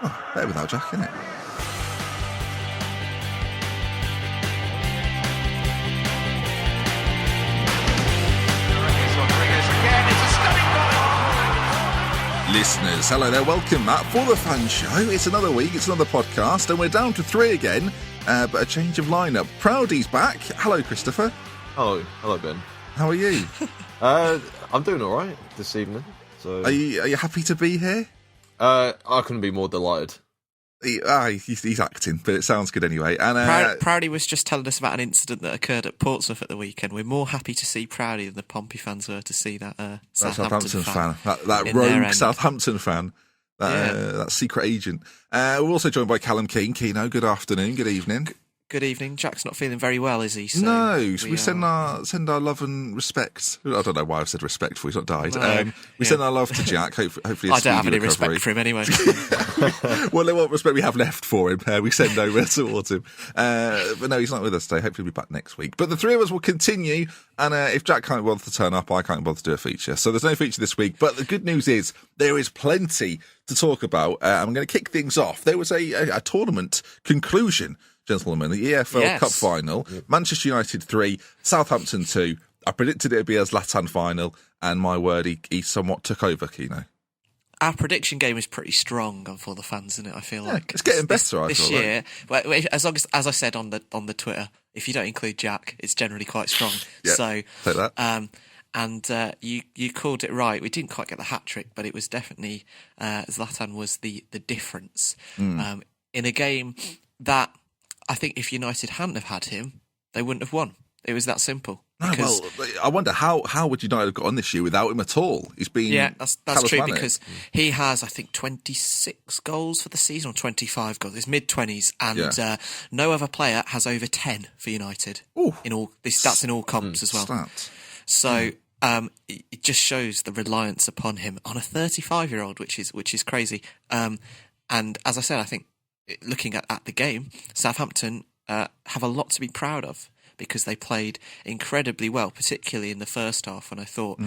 Oh, better without Jack, isn't it? Listeners, hello there, welcome back for the Fan Show. It's another week, it's another podcast, and we're down to 3 again, but a change of lineup. Proudy's back. Hello, Christopher. Hello, Ben. How are you? I'm doing all right this evening. So, Are you happy to be here? I couldn't be more delighted. He's acting, but it sounds good anyway. And Proudy was just telling us about an incident that occurred at Portsmouth at the weekend. We're more happy to see Proudy than the Pompey fans were to see that Southampton fan. That rogue Southampton fan. That secret agent. We're also joined by Callum Keane. Keno, good afternoon, good evening. Good evening. Jack's not feeling very well, is he? So no, we send our love and respect. I don't know why I've said respect for he's not died. We send our love to Jack. Hopefully, I don't have any respect for him anyway. Well, what respect we have left for him, we send over towards him. But no, he's not with us today. Hopefully, he'll be back next week. But the three of us will continue. And if Jack can't bother to turn up, I can't bother to do a feature. So there's no feature this week. But the good news is there is plenty to talk about. I'm going to kick things off. There was a tournament conclusion, gentlemen, the EFL Cup final. Manchester United 3, Southampton 2. I predicted it would be a Zlatan final, and my word, he somewhat took over, Keno. Our prediction game is pretty strong for the fans, isn't it? I feel like it's getting better. This year, well, as long as I said on the Twitter, if you don't include Jack, it's generally quite strong. Yeah, so take that. And you called it right. We didn't quite get the hat trick, but it was definitely Zlatan was the difference in a game that I think if United hadn't have had him, they wouldn't have won. It was that simple. No, well, I wonder how would United have got on this year without him at all? He's been that's true because he has, I think, 26 goals for the season or 25 goals. His mid-20s, and no other player has over 10 for United. Ooh. That's in all comps as well. Stats. So it just shows the reliance upon him on a 35-year-old, which is crazy. And as I said, I think looking at the game, Southampton have a lot to be proud of, because they played incredibly well, particularly in the first half, when I thought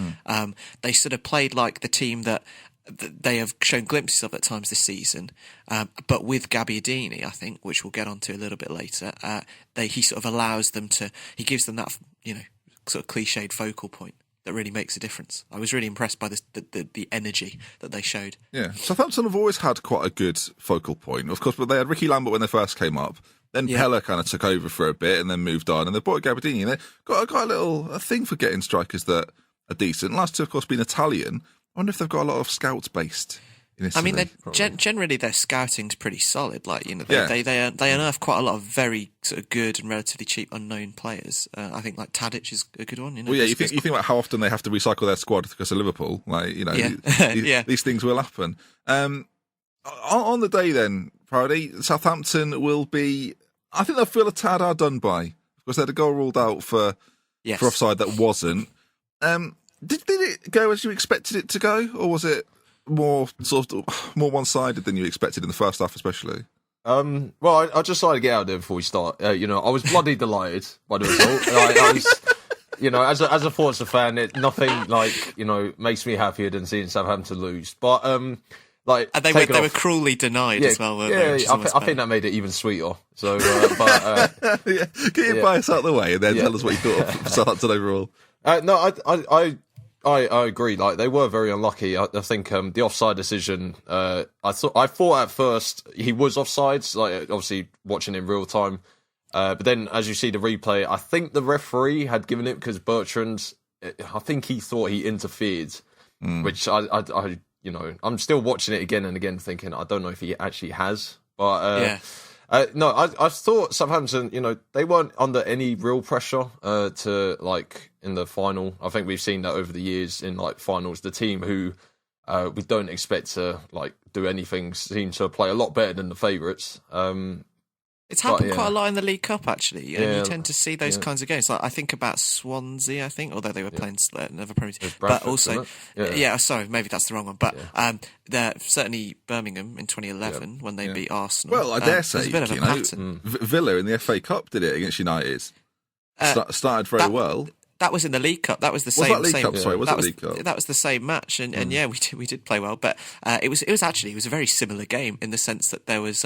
they sort of played like the team that they have shown glimpses of at times this season. But with Gabbiadini, I think, which we'll get onto a little bit later, he sort of allows them to, he gives them that, sort of cliched focal point that really makes a difference. I was really impressed by the energy that they showed. Yeah, Southampton have always had quite a good focal point, of course, but they had Ricky Lambert when they first came up. Then Pella kind of took over for a bit and then moved on. And they brought Gabbiadini, and they got a thing for getting strikers that are decent. Last two, of course, being Italian. I wonder if they've got a lot of scouts based in Italy. I mean, generally their scouting's pretty solid. Like, they unearth quite a lot of very sort of good and relatively cheap unknown players. I think like Tadic is a good one. Well, you think about how often they have to recycle their squad because of Liverpool. These things will happen. On the day then, Proudy, Southampton will be, I think they'll feel a tad hard done by, because they had a goal ruled out for offside that wasn't. Did it go as you expected it to go, or was it more one-sided than you expected in the first half, especially? Well, I just decided to get out there before we start. I was bloody delighted by the result. As a Forza fan, nothing makes me happier than seeing Southampton lose. But they were cruelly denied as well, weren't they? I think that made it even sweeter. So, get your bias out of the way and then tell us what you thought of Southampton overall. I agree. Like, they were very unlucky. I think the offside decision. I thought at first he was offsides. Like, obviously watching in real time, but then as you see the replay, I think the referee had given it because Bertrand. I think he thought he interfered, which I'm still watching it again and again, thinking I don't know if he actually has. But I thought Southampton, they weren't under any real pressure to in the final. I think we've seen that over the years in finals. The team who we don't expect to do anything seem to play a lot better than the favourites. It's happened quite a lot in the League Cup, actually. And you tend to see those kinds of games. I think about Swansea, although they were playing another Premier League. But also, sorry, maybe that's the wrong one. But certainly Birmingham in 2011 when they beat Arsenal. Well, I dare say, a bit of a pattern. Villa in the FA Cup did it against United. Started very well. That was in the League Cup. That was the Was same. that League Cup? Sorry, was it League Cup? That was the same match, and yeah, we did play well. But it was a very similar game in the sense that there was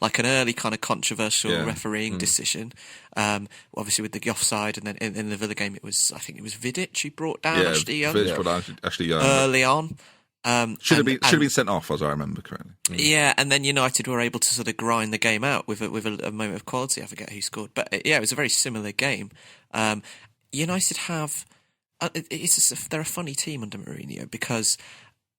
like an early kind of controversial refereeing decision. Obviously with the offside, and then in the Villa game, I think it was Vidic who brought down Ashley Young. Vidic brought down Ashley Young early on. Should have been sent off, as I remember correctly. Yeah, and then United were able to sort of grind the game out with a moment of quality. I forget who scored, but yeah, it was a very similar game. United have they're a funny team under Mourinho because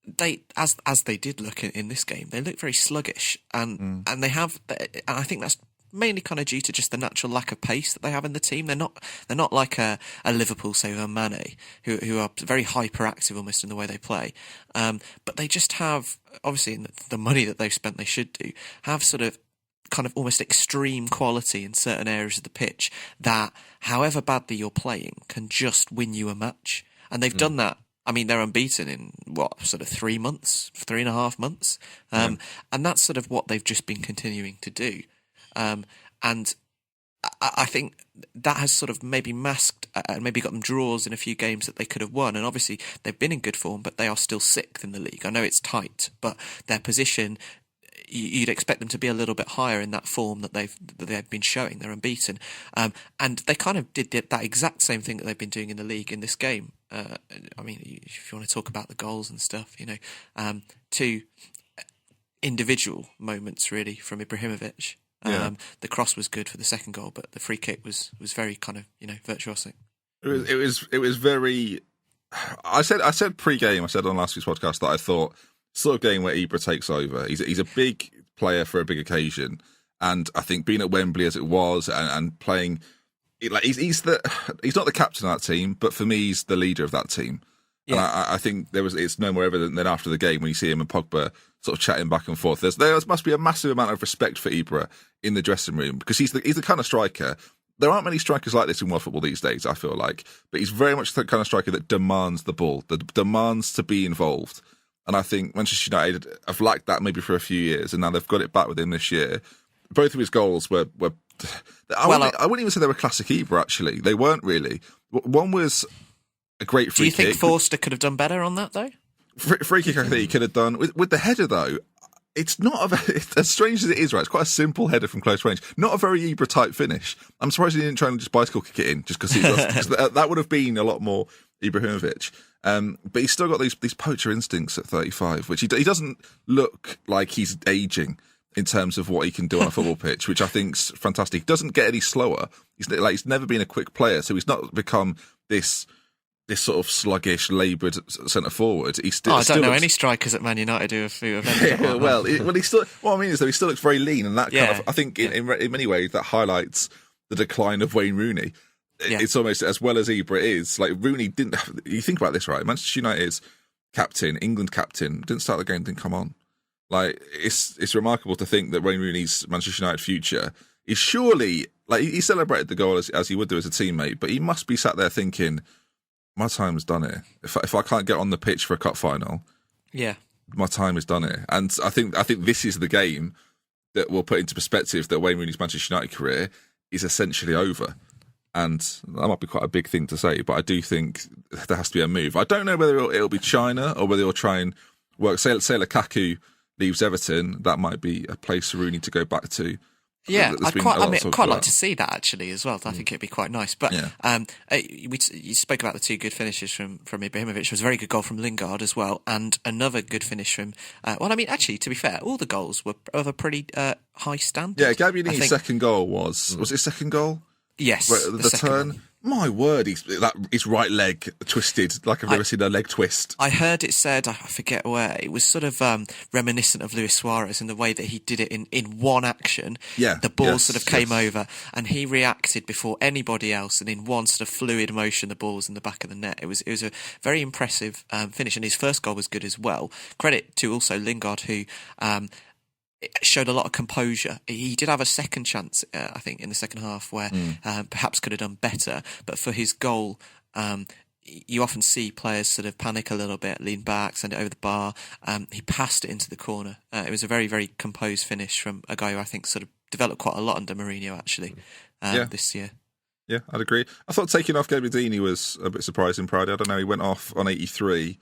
they, as they did look in this game, they look very sluggish, and they have, and I think that's mainly kind of due to just the natural lack of pace that they have in the team. They're not like a Liverpool, say, or Mane, who are very hyperactive almost in the way they play. But they just have, obviously, in the money that they've spent, they should do, have sort of kind of almost extreme quality in certain areas of the pitch that, however badly you're playing, can just win you a match. And they've done that. I mean, they're unbeaten in, sort of 3.5 months? And that's sort of what they've just been continuing to do. And I think that has sort of maybe masked and maybe got them draws in a few games that they could have won. And obviously, they've been in good form, but they are still sixth in the league. I know it's tight, but their position, you'd expect them to be a little bit higher in that form that they've been showing. They're unbeaten, and they kind of did that exact same thing that they've been doing in the league in this game. I mean, if you want to talk about the goals and stuff, two individual moments really from Ibrahimovic. The cross was good for the second goal, but the free kick was very kind of virtuosic. It was very. I said pre-game. I said on last week's podcast that I thought sort of game where Ibra takes over. He's a big player for a big occasion, and I think being at Wembley as it was and playing, like he's not the captain of that team, but for me he's the leader of that team. Yeah. And I think it's no more evident than after the game when you see him and Pogba sort of chatting back and forth. There must be a massive amount of respect for Ibra in the dressing room because he's the kind of striker. There aren't many strikers like this in world football these days, I feel like. But he's very much the kind of striker that demands the ball, that demands to be involved. And I think Manchester United have lacked that maybe for a few years, and now they've got it back with him this year. Both of his goals were I wouldn't even say they were classic Ibra, actually. They weren't really. One was a great free kick. Do you think Forster could have done better on that, though? Free kick, I think he could have done. With the header, though, it's not as strange as it is, right? It's quite a simple header from close range. Not a very Ibra-type finish. I'm surprised he didn't try and just bicycle kick it in, just because that would have been a lot more Ibrahimovic. But he's still got these poacher instincts at 35, which he doesn't look like he's aging in terms of what he can do on a football pitch, which I think's fantastic. He doesn't get any slower. He's never been a quick player, so he's not become this sort of sluggish, laboured centre forward. He's still. I don't know any strikers at Man United who have ended up like well, he still. What I mean is that he still looks very lean, and that kind of. I think in many ways that highlights the decline of Wayne Rooney. It's almost as well as Ibra is. Like Rooney didn't. You think about this, right? Manchester United's captain, England captain, didn't start the game, didn't come on. Like it's remarkable to think that Wayne Rooney's Manchester United future is surely like he celebrated the goal as he would do as a teammate, but he must be sat there thinking, my time's done here. If I can't get on the pitch for a cup final, my time is done here. And I think this is the game that will put into perspective that Wayne Rooney's Manchester United career is essentially over. And that might be quite a big thing to say, but I do think there has to be a move. I don't know whether it'll be China or whether he'll try and work. Say Lukaku leaves Everton, that might be a place for Rooney to go back to. Yeah, I'd quite like to see that actually as well. I think it'd be quite nice. But you spoke about the two good finishes from Ibrahimovic. It was a very good goal from Lingard as well, and another good finish from. Actually, to be fair, all the goals were of a pretty high standard. Yeah, Gabbiadini's second goal was it his second goal? Yes, the turn. One. My word, his right leg twisted like I've never seen a leg twist. I heard it said, I forget where, it was sort of reminiscent of Luis Suarez in the way that he did it in one action. Yeah, the ball sort of came over and he reacted before anybody else, and in one sort of fluid motion the ball was in the back of the net. It was a very impressive finish, and his first goal was good as well. Credit to also Lingard, who showed a lot of composure. He did have a second chance, I think, in the second half where perhaps could have done better. But for his goal, you often see players sort of panic a little bit, lean back, send it over the bar. He passed it into the corner. It was a very, very composed finish from a guy who I think sort of developed quite a lot under Mourinho, actually, this year. Yeah, I'd agree. I thought taking off Gabbiadini was a bit surprising, Friday. I don't know, he went off on 83.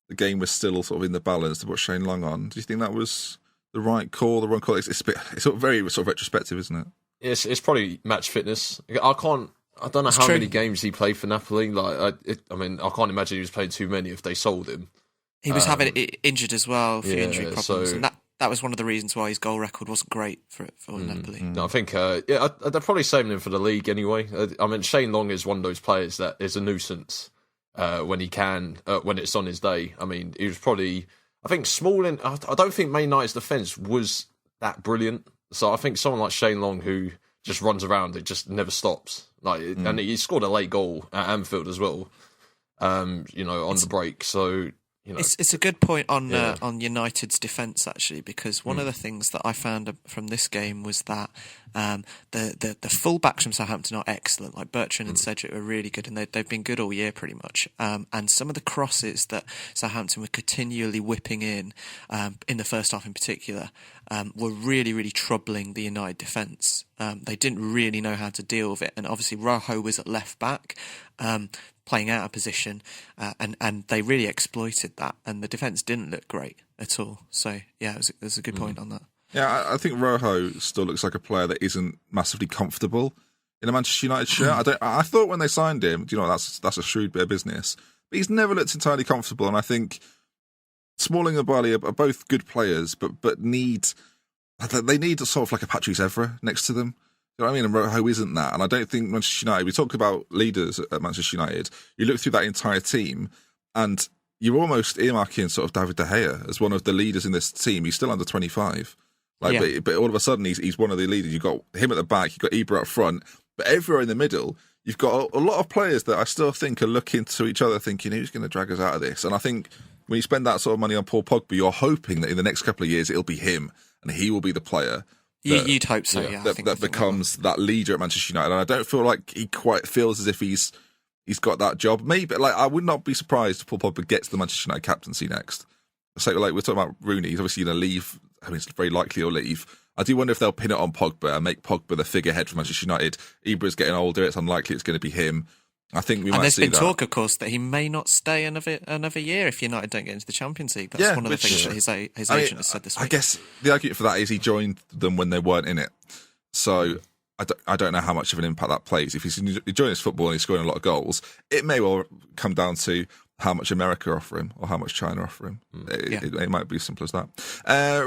The game was still sort of in the balance to put Shane Long on. Do you think that was the right call, the wrong call? It's sort of very sort of retrospective, isn't it? It's probably match fitness. I don't know how many games he played for Napoli. I can't imagine he was playing too many if they sold him. He was having it injured as well, a few injury problems, and that was one of the reasons why his goal record wasn't great for Napoli. No, I think they're probably saving him for the league anyway. Shane Long is one of those players that is a nuisance when it's on his day. I mean, he was probably, I think Smalling. I don't think Man United's defence was that brilliant. So I think someone like Shane Long, who just runs around, it just never stops. And he scored a late goal at Anfield as well. On the break. So. It's a good point on United's defence, actually, because one of the things that I found from this game was that the full-backs from Southampton are excellent. Like Bertrand and Cedric were really good, and they've been good all year pretty much. And some of the crosses that Southampton were continually whipping in the first half in particular, were really, really troubling the United defence. They didn't really know how to deal with it, and obviously Rojo was at left-back, playing out of position, and they really exploited that, and the defence didn't look great at all. So yeah, it was a good point on that. Yeah, I think Rojo still looks like a player that isn't massively comfortable in a Manchester United shirt. I thought when they signed him, that's a shrewd bit of business, but he's never looked entirely comfortable. And I think Smalling and Barley are both good players, but need sort of like a Patrice Evra next to them. You know what I mean? And Rojo isn't that. And I don't think Manchester United, we talk about leaders at Manchester United, you look through that entire team and you're almost earmarking sort of David De Gea as one of the leaders in this team. He's still under 25. But all of a sudden he's one of the leaders. You've got him at the back, you've got Ibra up front, but everywhere in the middle, you've got a lot of players that I still think are looking to each other thinking, who's going to drag us out of this? And I think when you spend that sort of money on Paul Pogba, you're hoping that in the next couple of years it'll be him and he will be the player. You'd hope so, yeah. That becomes that leader at Manchester United, and I don't feel like he quite feels as if he's got that job. Maybe, I would not be surprised if Paul Pogba gets the Manchester United captaincy next. So, we're talking about Rooney. He's obviously going to leave. I mean, it's very likely he'll leave. I do wonder if they'll pin it on Pogba and make Pogba the figurehead for Manchester United. Ibra's getting older. It's unlikely it's going to be him. I think we might see that. And there's been talk, of course, that he may not stay another year if United don't get into the Champions League. That's one of the things that his agent has said this week. I guess the argument for that is he joined them when they weren't in it. So I don't know how much of an impact that plays. If he's enjoying his football and he's scoring a lot of goals, it may well come down to how much America offer him or how much China offer him. It might be as simple as that.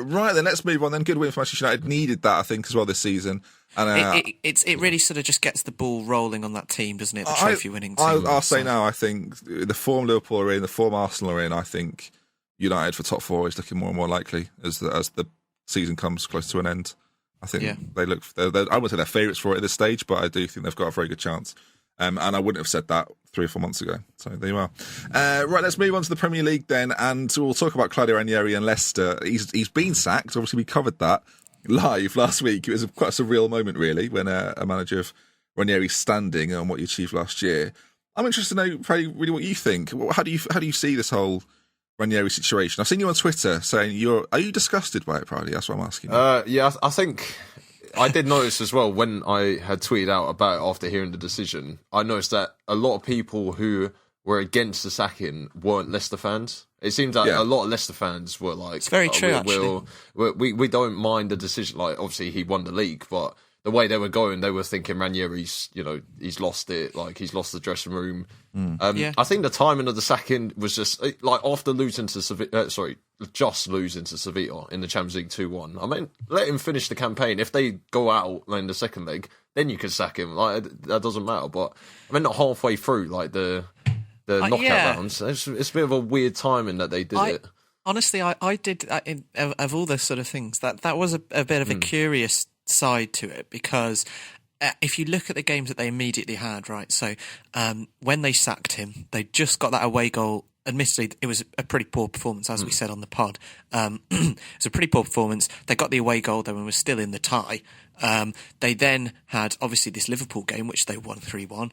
Right, then let's move on then. Good win for Manchester United. Needed that, I think, as well this season. And it really sort of just gets the ball rolling on that team, doesn't it? The trophy-winning team. I'll say now, I think the form Liverpool are in, the form Arsenal are in, I think United for top four is looking more and more likely as the season comes close to an end. I think they look. I wouldn't say they're favourites for it at this stage, but I do think they've got a very good chance. And I wouldn't have said that 3 or 4 months ago. So there you are. Right, let's move on to the Premier League then, and we'll talk about Claudio Ranieri and Leicester. He's been sacked. Obviously, we covered that live last week. It was quite a surreal moment, really, when a manager of Ranieri's standing on what he achieved last year. I'm interested to know, probably, really what you think. How do you see this whole Ranieri situation? I've seen you on Twitter saying are you disgusted by it, Pridey? That's what I'm asking. Yeah, I think I did notice as well when I had tweeted out about it after hearing the decision. I noticed that a lot of people who were against the sacking weren't Leicester fans. It seems like a lot of Leicester fans were like, it's very true, actually. We don't mind the decision. Like, obviously he won the league, but the way they were going, they were thinking Ranieri's, he's lost it. Like, he's lost the dressing room. I think the timing of the sacking was just like after losing to just losing to Sevilla in the Champions League 2-1. I mean, let him finish the campaign. If they go out in the second leg, then you could sack him. Like, that doesn't matter. But I mean, not halfway through, like the knockout rounds. It's a bit of a weird timing that they did it. Honestly, I did of all those sort of things. That was a bit of a curious side to it, because if you look at the games that they immediately had, right? So when they sacked him, they just got that away goal. Admittedly, it was a pretty poor performance, as we said on the pod. It was a pretty poor performance. They got the away goal, though, and was still in the tie. They then had, obviously, this Liverpool game, which they won 3-1.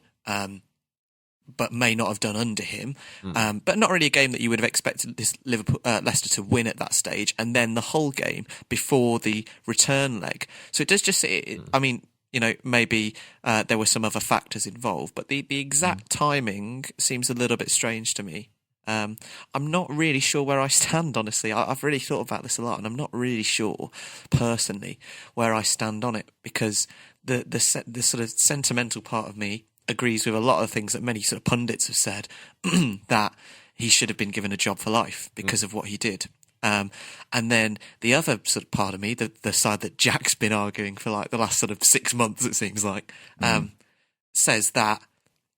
But may not have done under him. But not really a game that you would have expected this Leicester to win at that stage. And then the whole game before the return leg. So it does just, I mean, maybe there were some other factors involved, but the exact timing seems a little bit strange to me. I'm not really sure where I stand, honestly. I've really thought about this a lot, and I'm not really sure, personally, where I stand on it, because the sort of sentimental part of me agrees with a lot of things that many sort of pundits have said, that he should have been given a job for life because of what he did. And then the other sort of part of me, the side that Jack's been arguing for like the last sort of 6 months, it seems like, says that,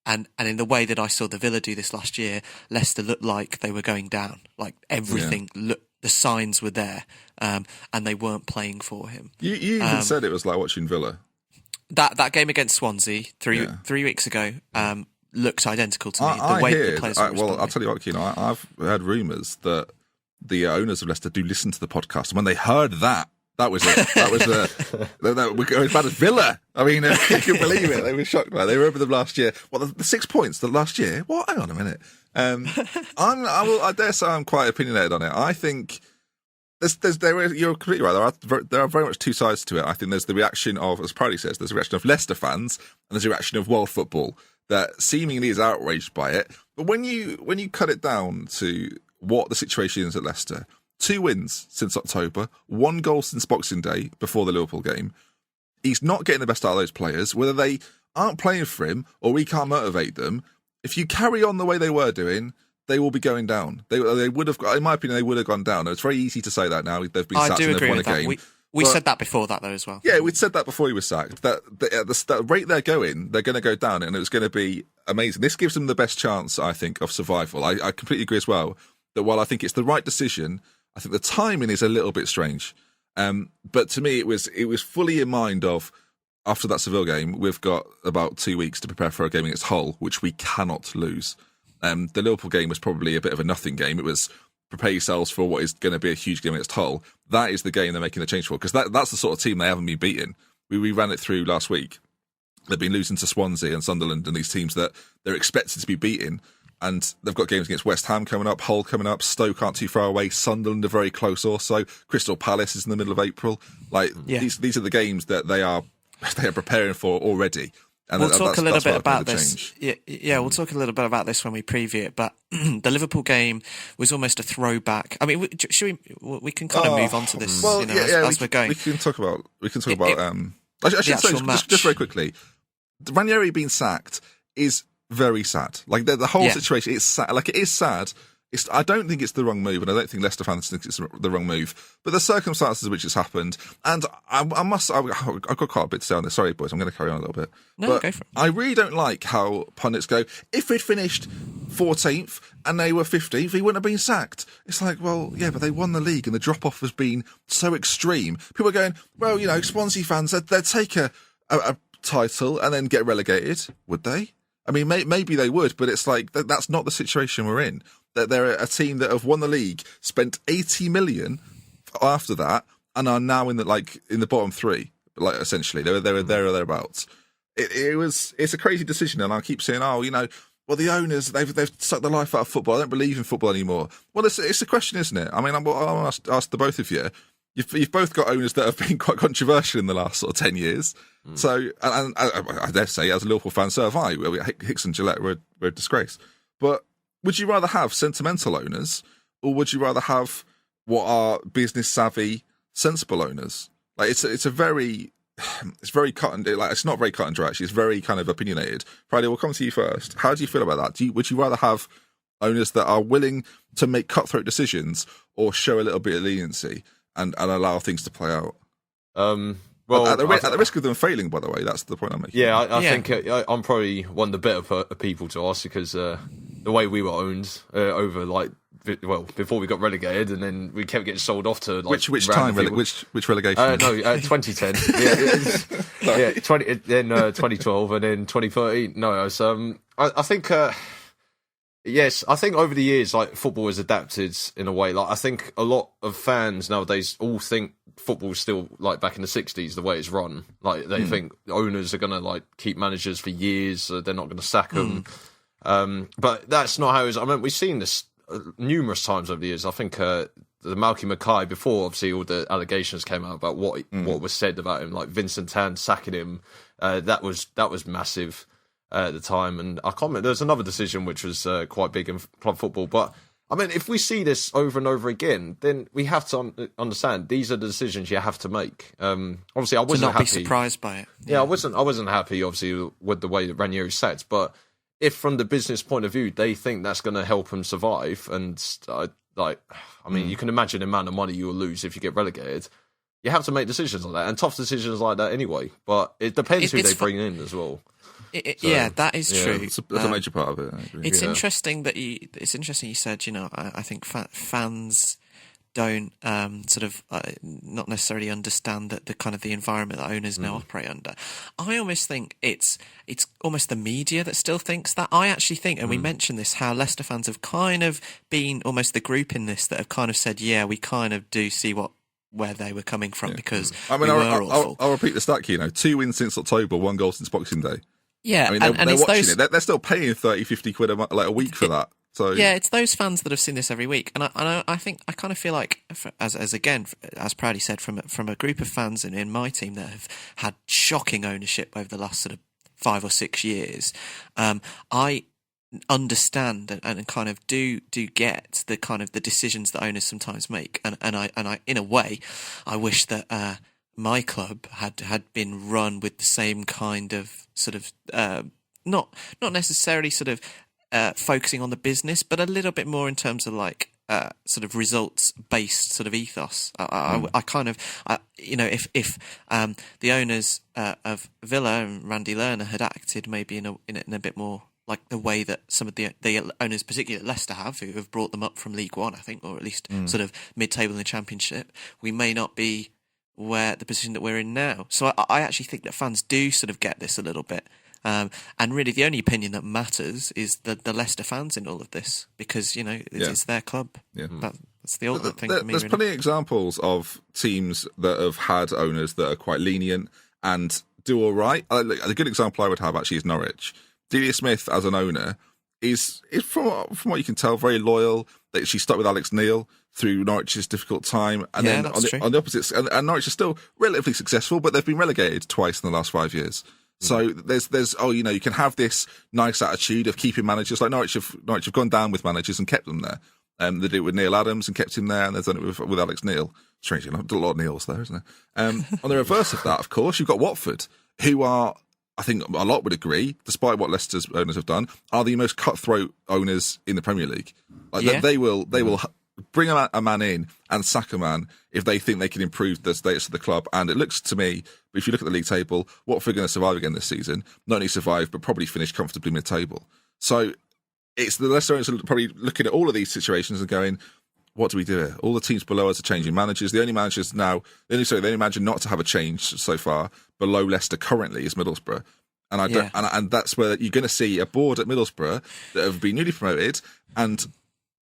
and in the way that I saw the Villa do this last year, Leicester looked like they were going down. Like everything looked, the signs were there, and they weren't playing for him. You even said it was like watching Villa. That game against Swansea 3 weeks ago looked identical to me. The way the players were responding. I'll tell you what, I've heard rumours that the owners of Leicester do listen to the podcast, and when they heard that was it. That was we're going as bad as Villa. I mean, I couldn't believe it. They were shocked by it. They remember them last year. Well, the 6 points the last year. What? Hang on a minute. I dare say I'm quite opinionated on it. I think you're completely right. There are very much two sides to it. I think there's the reaction of, as Proudy says, there's a reaction of Leicester fans, and there's a reaction of world football that seemingly is outraged by it. But when you cut it down to what the situation is at Leicester, 2 wins since October, 1 goal since Boxing Day before the Liverpool game. He's not getting the best out of those players, whether they aren't playing for him or we can't motivate them. If you carry on the way they were doing, they will be going down. They would have, in my opinion, they would have gone down. It's very easy to say that now. They've been sacked and they've won a game. We said that before that, though, as well. Yeah, we'd said that before he was sacked. That at the rate they're going to go down, and it's going to be amazing. This gives them the best chance, I think, of survival. I completely agree as well that while I think it's the right decision, I think the timing is a little bit strange. But to me, it was fully in mind of, after that Seville game, we've got about 2 weeks to prepare for a game against Hull, which we cannot lose. The Liverpool game was probably a bit of a nothing game. It was prepare yourselves for what is going to be a huge game against Hull. That is the game they're making the change for, because that's the sort of team they haven't been beaten. We ran it through last week. They've been losing to Swansea and Sunderland and these teams that they're expected to be beaten. And they've got games against West Ham coming up, Hull coming up, Stoke aren't too far away, Sunderland are very close also, Crystal Palace is in the middle of April. These are the games that they are preparing for already. And we'll talk a little bit about this. Yeah, we'll talk a little bit about this when we preview it. But the Liverpool game was almost a throwback. I mean, we can kind of move on to this as we're going. We can talk about. I should say just very quickly, Ranieri being sacked is very sad. Like the whole situation, it's sad. Like it is sad. I don't think it's the wrong move, and I don't think Leicester fans think it's the wrong move. But the circumstances in which it's happened, and I've got quite a bit to say on this. Sorry, boys, I'm going to carry on a little bit. No, but go for it. I really don't like how pundits go, if we'd finished 14th and they were 15th, he wouldn't have been sacked. It's like, well, yeah, but they won the league, and the drop-off has been so extreme. People are going, well, Swansea fans, they'd take a title and then get relegated, would they? I mean, maybe they would, but it's like, that's not the situation we're in. That they're a team that have won the league, spent 80 million after that, and are now in the bottom 3. Like essentially, they were there or thereabouts. It's a crazy decision, and I keep saying, well, the owners they've sucked the life out of football. I don't believe in football anymore. Well, it's a question, isn't it? I mean, I'll ask the both of you. You've both got owners that have been quite controversial in the last sort of 10 years. So, and I dare say, as a Liverpool fan, so have I. Hicks and Gillette were a disgrace, but. Would you rather have sentimental owners, or would you rather have what are business savvy, sensible owners? Like it's very cut and it's not very cut and dry. Actually, it's very kind of opinionated. Friday, we'll come to you first. How do you feel about that? Would you rather have owners that are willing to make cutthroat decisions, or show a little bit of leniency and allow things to play out? Well, at the risk of them failing, by the way, that's the point I'm making. Yeah, I think I'm probably one of the better people to ask, because the way we were owned over before we got relegated, and then we kept getting sold off to which time which relegation? 2010. Yeah, 2012 and then 2013. No, I was, I think. Yes, I think over the years, football has adapted in a way. I think a lot of fans nowadays all think football's still back in the 60s, the way it's run. They think owners are going to keep managers for years, they're not going to sack them. But that's not how it is. I mean, we've seen this numerous times over the years. I think the Malky Mackay, before obviously all the allegations came out about what was said about him, like Vincent Tan sacking him, that was massive at the time. And I can't remember, there's another decision which was quite big in club football. But I mean, if we see this over and over again, then we have to understand these are the decisions you have to make. Obviously, I wasn't happy. To not be surprised by it. Yeah, I wasn't happy, obviously, with the way that Ranieri sacked. But if, from the business point of view, they think that's going to help them survive, and you can imagine the amount of money you will lose if you get relegated. You have to make decisions like that, and tough decisions like that anyway. But it depends who they bring in as well. Yeah, that is true. That's a major part of it. I agree. It's interesting that you said, I think fans don't not necessarily understand that the kind of the environment that owners now operate under. I almost think it's almost the media that still thinks that. I actually think, and we mentioned this, how Leicester fans have kind of been almost the group in this that have kind of said, yeah, we kind of do see where they were coming from because we were awful. I'll repeat the stat, 2 wins since October, 1 goal since Boxing Day. Yeah, I mean, they're watching it. They're still paying 30, 50 quid a week for that. So yeah, it's those fans that have seen this every week, and I think I kind of feel like, as Proudy said, from a group of fans in my team that have had shocking ownership over the last sort of 5 or 6 years, I understand and kind of do get the kind of the decisions that owners sometimes make, and I in a way, I wish that my club had been run with the same kind of sort of not necessarily sort of focusing on the business, but a little bit more in terms of like sort of results based sort of ethos. I kind of if the owners of Villa and Randy Lerner had acted maybe in a bit more like the way that some of the owners, particularly at Leicester, who have brought them up from League One, I think, or at least sort of mid-table in the Championship, we may not be where the position that we're in now. So I actually think that fans do sort of get this a little bit. And really the only opinion that matters is the Leicester fans in all of this, because, it's their club. Yeah. That's the ultimate thing for me. There's plenty of examples of teams that have had owners that are quite lenient and do all right. A good example I would have actually is Norwich. Delia Smith as an owner is from what you can tell, very loyal. That she stuck with Alex Neil through Norwich's difficult time, and then on the opposite, and Norwich is still relatively successful, but they've been relegated twice in the last 5 years. So there's you can have this nice attitude of keeping managers. Like Norwich have gone down with managers and kept them there. They did it with Neil Adams and kept him there, and they've done it with Alex Neil. Strangely, a lot of Neils there, isn't there? On the reverse of that, of course, you've got Watford, who are, I think a lot would agree, despite what Leicester's owners have done, are the most cutthroat owners in the Premier League. They will bring a man in and sack a man if they think they can improve the status of the club. And it looks to me, if you look at the league table, Watford are going to survive again this season. Not only survive, but probably finish comfortably mid-table. So it's the Leicester owners are probably looking at all of these situations and going, what do we do here? All the teams below us are changing managers. The only manager not to have a change so far below Leicester currently is Middlesbrough. And that's where you're going to see a board at Middlesbrough that have been newly promoted, and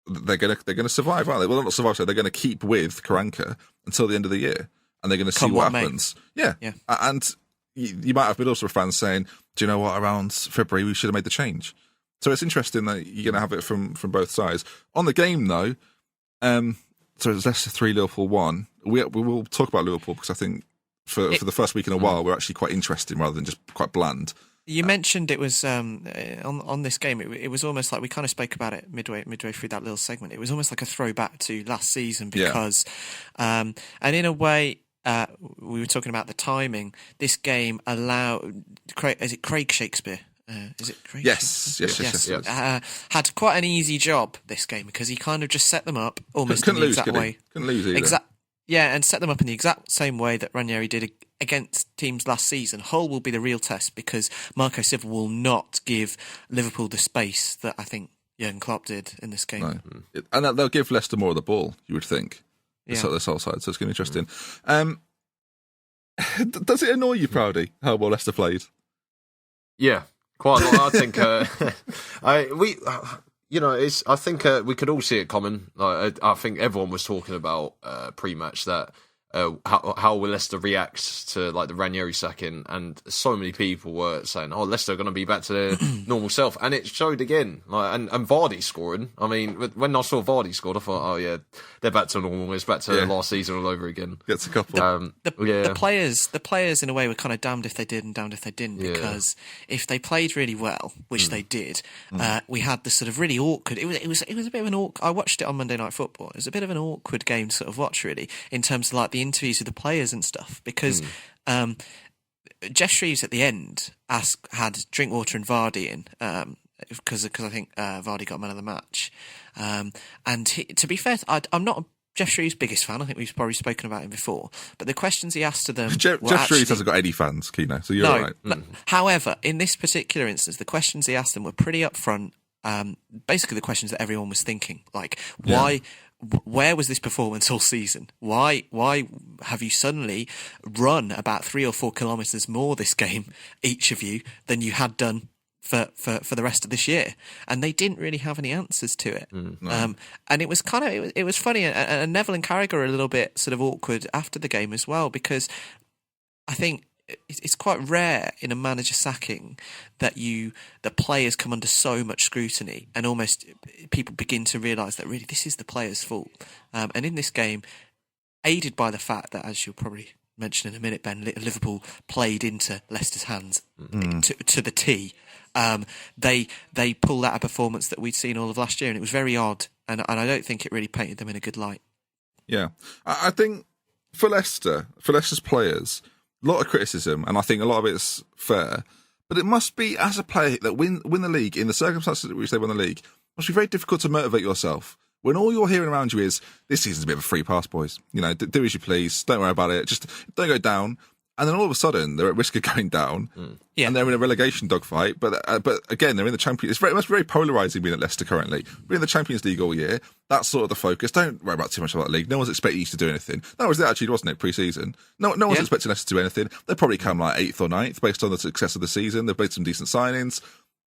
they're going to survive, aren't they? Well, not survive, so they're going to keep with Karanka until the end of the year, and they're going to see what happens. Yeah. And you might have Middlesbrough fans saying, do you know what, around February we should have made the change. So it's interesting that you're going to have it from both sides. On the game, though, so it's Leicester 3, Liverpool 1. We will talk about Liverpool because I think for the first week in a while we're actually quite interesting rather than just quite bland. You mentioned it was on this game. It was almost like we kind of spoke about it midway through that little segment. It was almost like a throwback to last season because, and in a way, we were talking about the timing. This game allowed Craig Shakespeare. Is it Craig? Yes. Had quite an easy job this game because he kind of just set them up almost in the exact way. Couldn't lose either. And set them up in the exact same way that Ranieri did against teams last season. Hull will be the real test because Marco Silva will not give Liverpool the space that I think Jurgen Klopp did in this game. No. And they'll give Leicester more of the ball, you would think. This whole side, so it's going to be interesting. Does it annoy you, Proudy, how well Leicester played? Yeah, quite a lot. I think I think we could all see it coming. I think everyone was talking about pre-match that how will Leicester react to like the Ranieri sacking, and so many people were saying, "Oh, Leicester are going to be back to their normal self," and it showed again. Like, and Vardy scoring. I mean, when I saw Vardy scored, I thought, "Oh yeah, they're back to normal. It's back to last season all over again." Gets a couple. The players in a way were kind of damned if they did and damned if they didn't, because if they played really well, which they did, we had this sort of really awkward. It was a bit of an awkward. I watched it on Monday Night Football. It was a bit of an awkward game to sort of watch, really, in terms of like the interviews with the players and stuff, because Jeff Shreves at the end had Drinkwater and Vardy in, because I think Vardy got man of the match, and to be fair, I'm not Jeff Shreves' biggest fan. I think we've probably spoken about him before, but the questions he asked to them, Jeff Shreves hasn't got any fans, Keno, so you're all right. No. However, in this particular instance, the questions he asked them were pretty upfront. Basically, the questions that everyone was thinking, like why. Where was this performance all season? Why have you suddenly run about 3 or 4 kilometres more this game, each of you, than you had done for the rest of this year? And they didn't really have any answers to it. No. And it was kind of it was funny. And Neville and Carragher are a little bit sort of awkward after the game as well, because I think it's quite rare in a manager sacking that the players come under so much scrutiny, and almost people begin to realise that really this is the players' fault. And in this game, aided by the fact that, as you'll probably mention in a minute, Ben, Liverpool played into Leicester's hands to the T. They pulled out a performance that we'd seen all of last year, and it was very odd. And I don't think it really painted them in a good light. Yeah, I think for Leicester's players, a lot of criticism, and I think a lot of it's fair, but it must be, as a player that win the league, in the circumstances in which they won the league, it must be very difficult to motivate yourself when all you're hearing around you is, this season's a bit of a free pass, boys. You know, do as you please, don't worry about it, just don't go down. And then all of a sudden, they're at risk of going down, and they're in a relegation dogfight. But again, they're in the Champions. It must be very polarising being at Leicester currently. We're in the Champions League all year. That's sort of the focus. Don't worry about too much about that league. No one's expecting you to do anything. That was the attitude, wasn't it, pre-season? No one's expecting Leicester to do anything. They'll probably come like 8th or 9th based on the success of the season. They've made some decent signings.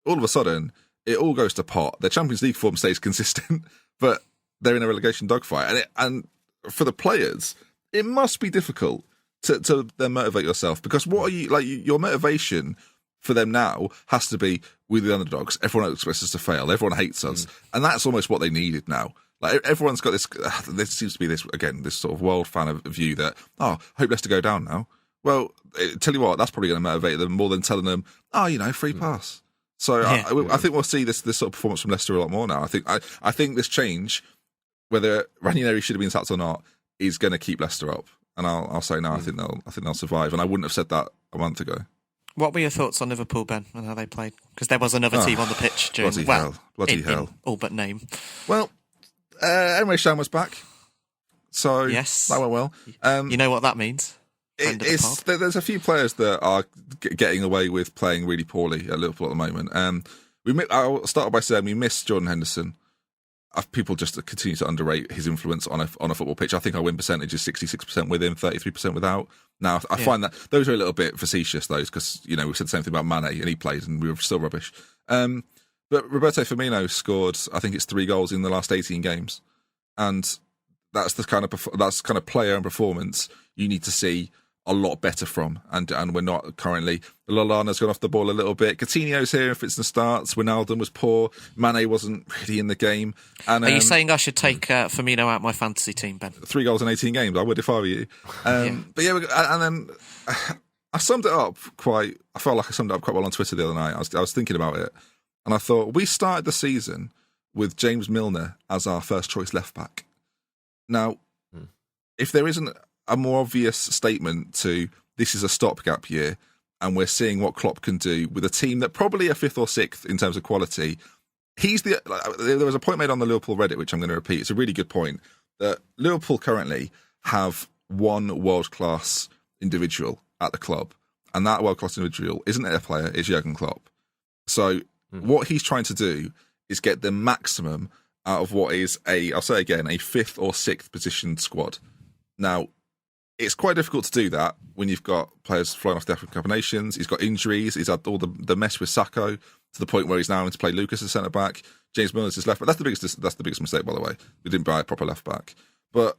All of a sudden, it all goes to pot. Their Champions League form stays consistent, but they're in a relegation dogfight. And for the players, it must be difficult to then motivate yourself, because what are you like? Your motivation for them now has to be, we're the underdogs. Everyone expects us to fail. Everyone hates us, and that's almost what they needed now. Like, everyone's got this. There seems to be this sort of world fan of view that, I hope Leicester go down now. Well, tell you what, that's probably going to motivate them more than telling them, free pass. So I think we'll see this sort of performance from Leicester a lot more now. I think this change, whether Ranieri should have been sacked or not, is going to keep Leicester up. And I'll say no. I think they'll survive. And I wouldn't have said that a month ago. What were your thoughts on Liverpool, Ben, and how they played? Because there was another team on the pitch during bloody hell, in all but name. Well, Emre Can was back, so yes, that went well. You know what that means? There's a few players that are getting away with playing really poorly at Liverpool at the moment. I'll start by saying we miss Jordan Henderson. People just continue to underrate his influence on a football pitch. I think our win percentage is 66% with him, 33% without. Now, I find that those are a little bit facetious, those, because, we said the same thing about Mane, and he played, and we were still rubbish. But Roberto Firmino scored, I think it's 3 goals in the last 18 games. And that's the kind of player and performance you need to see a lot better from, and we're not currently. Lallana's gone off the ball a little bit. Coutinho's here if it's the starts. Wijnaldum was poor. Mane wasn't really in the game. And are you saying I should take Firmino out my fantasy team, Ben? 3 goals in 18 games. I would if I were you. But and then I summed it up quite. I felt like I summed it up quite well on Twitter the other night. I was thinking about it, and I thought we started the season with James Milner as our first choice left back. Now, if there isn't a more obvious statement to, this is a stopgap year, and we're seeing what Klopp can do with a team that probably are 5th or 6th in terms of quality. There was a point made on the Liverpool Reddit, which I'm going to repeat. It's a really good point, that Liverpool currently have one world-class individual at the club, and that world-class individual isn't a player, it's Jurgen Klopp. So what he's trying to do is get the maximum out of what is I'll say again, a 5th or 6th positioned squad. Now, it's quite difficult to do that when you've got players flying off the African Cup of Nations. He's got injuries. He's had all the mess with Sacco to the point where he's now having to play Lucas as centre back. James Milner's his left back. That's the biggest mistake, by the way. We didn't buy a proper left back. But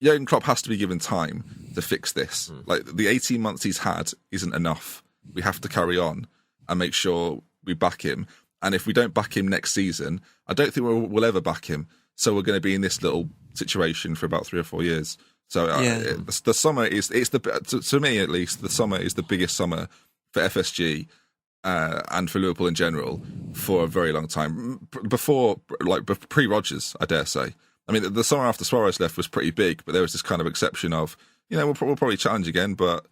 Jurgen Klopp has to be given time to fix this. Like, the 18 months he's had isn't enough. We have to carry on and make sure we back him. And if we don't back him next season, I don't think we'll ever back him. So we're going to be in this little situation for about 3 or 4 years. So the summer is, to me at least, the summer is the biggest summer for FSG and for Liverpool in general for a very long time. Pre-Rodgers, I dare say. I mean, the summer after Suarez left was pretty big, but there was this kind of exception of, we'll probably challenge again, but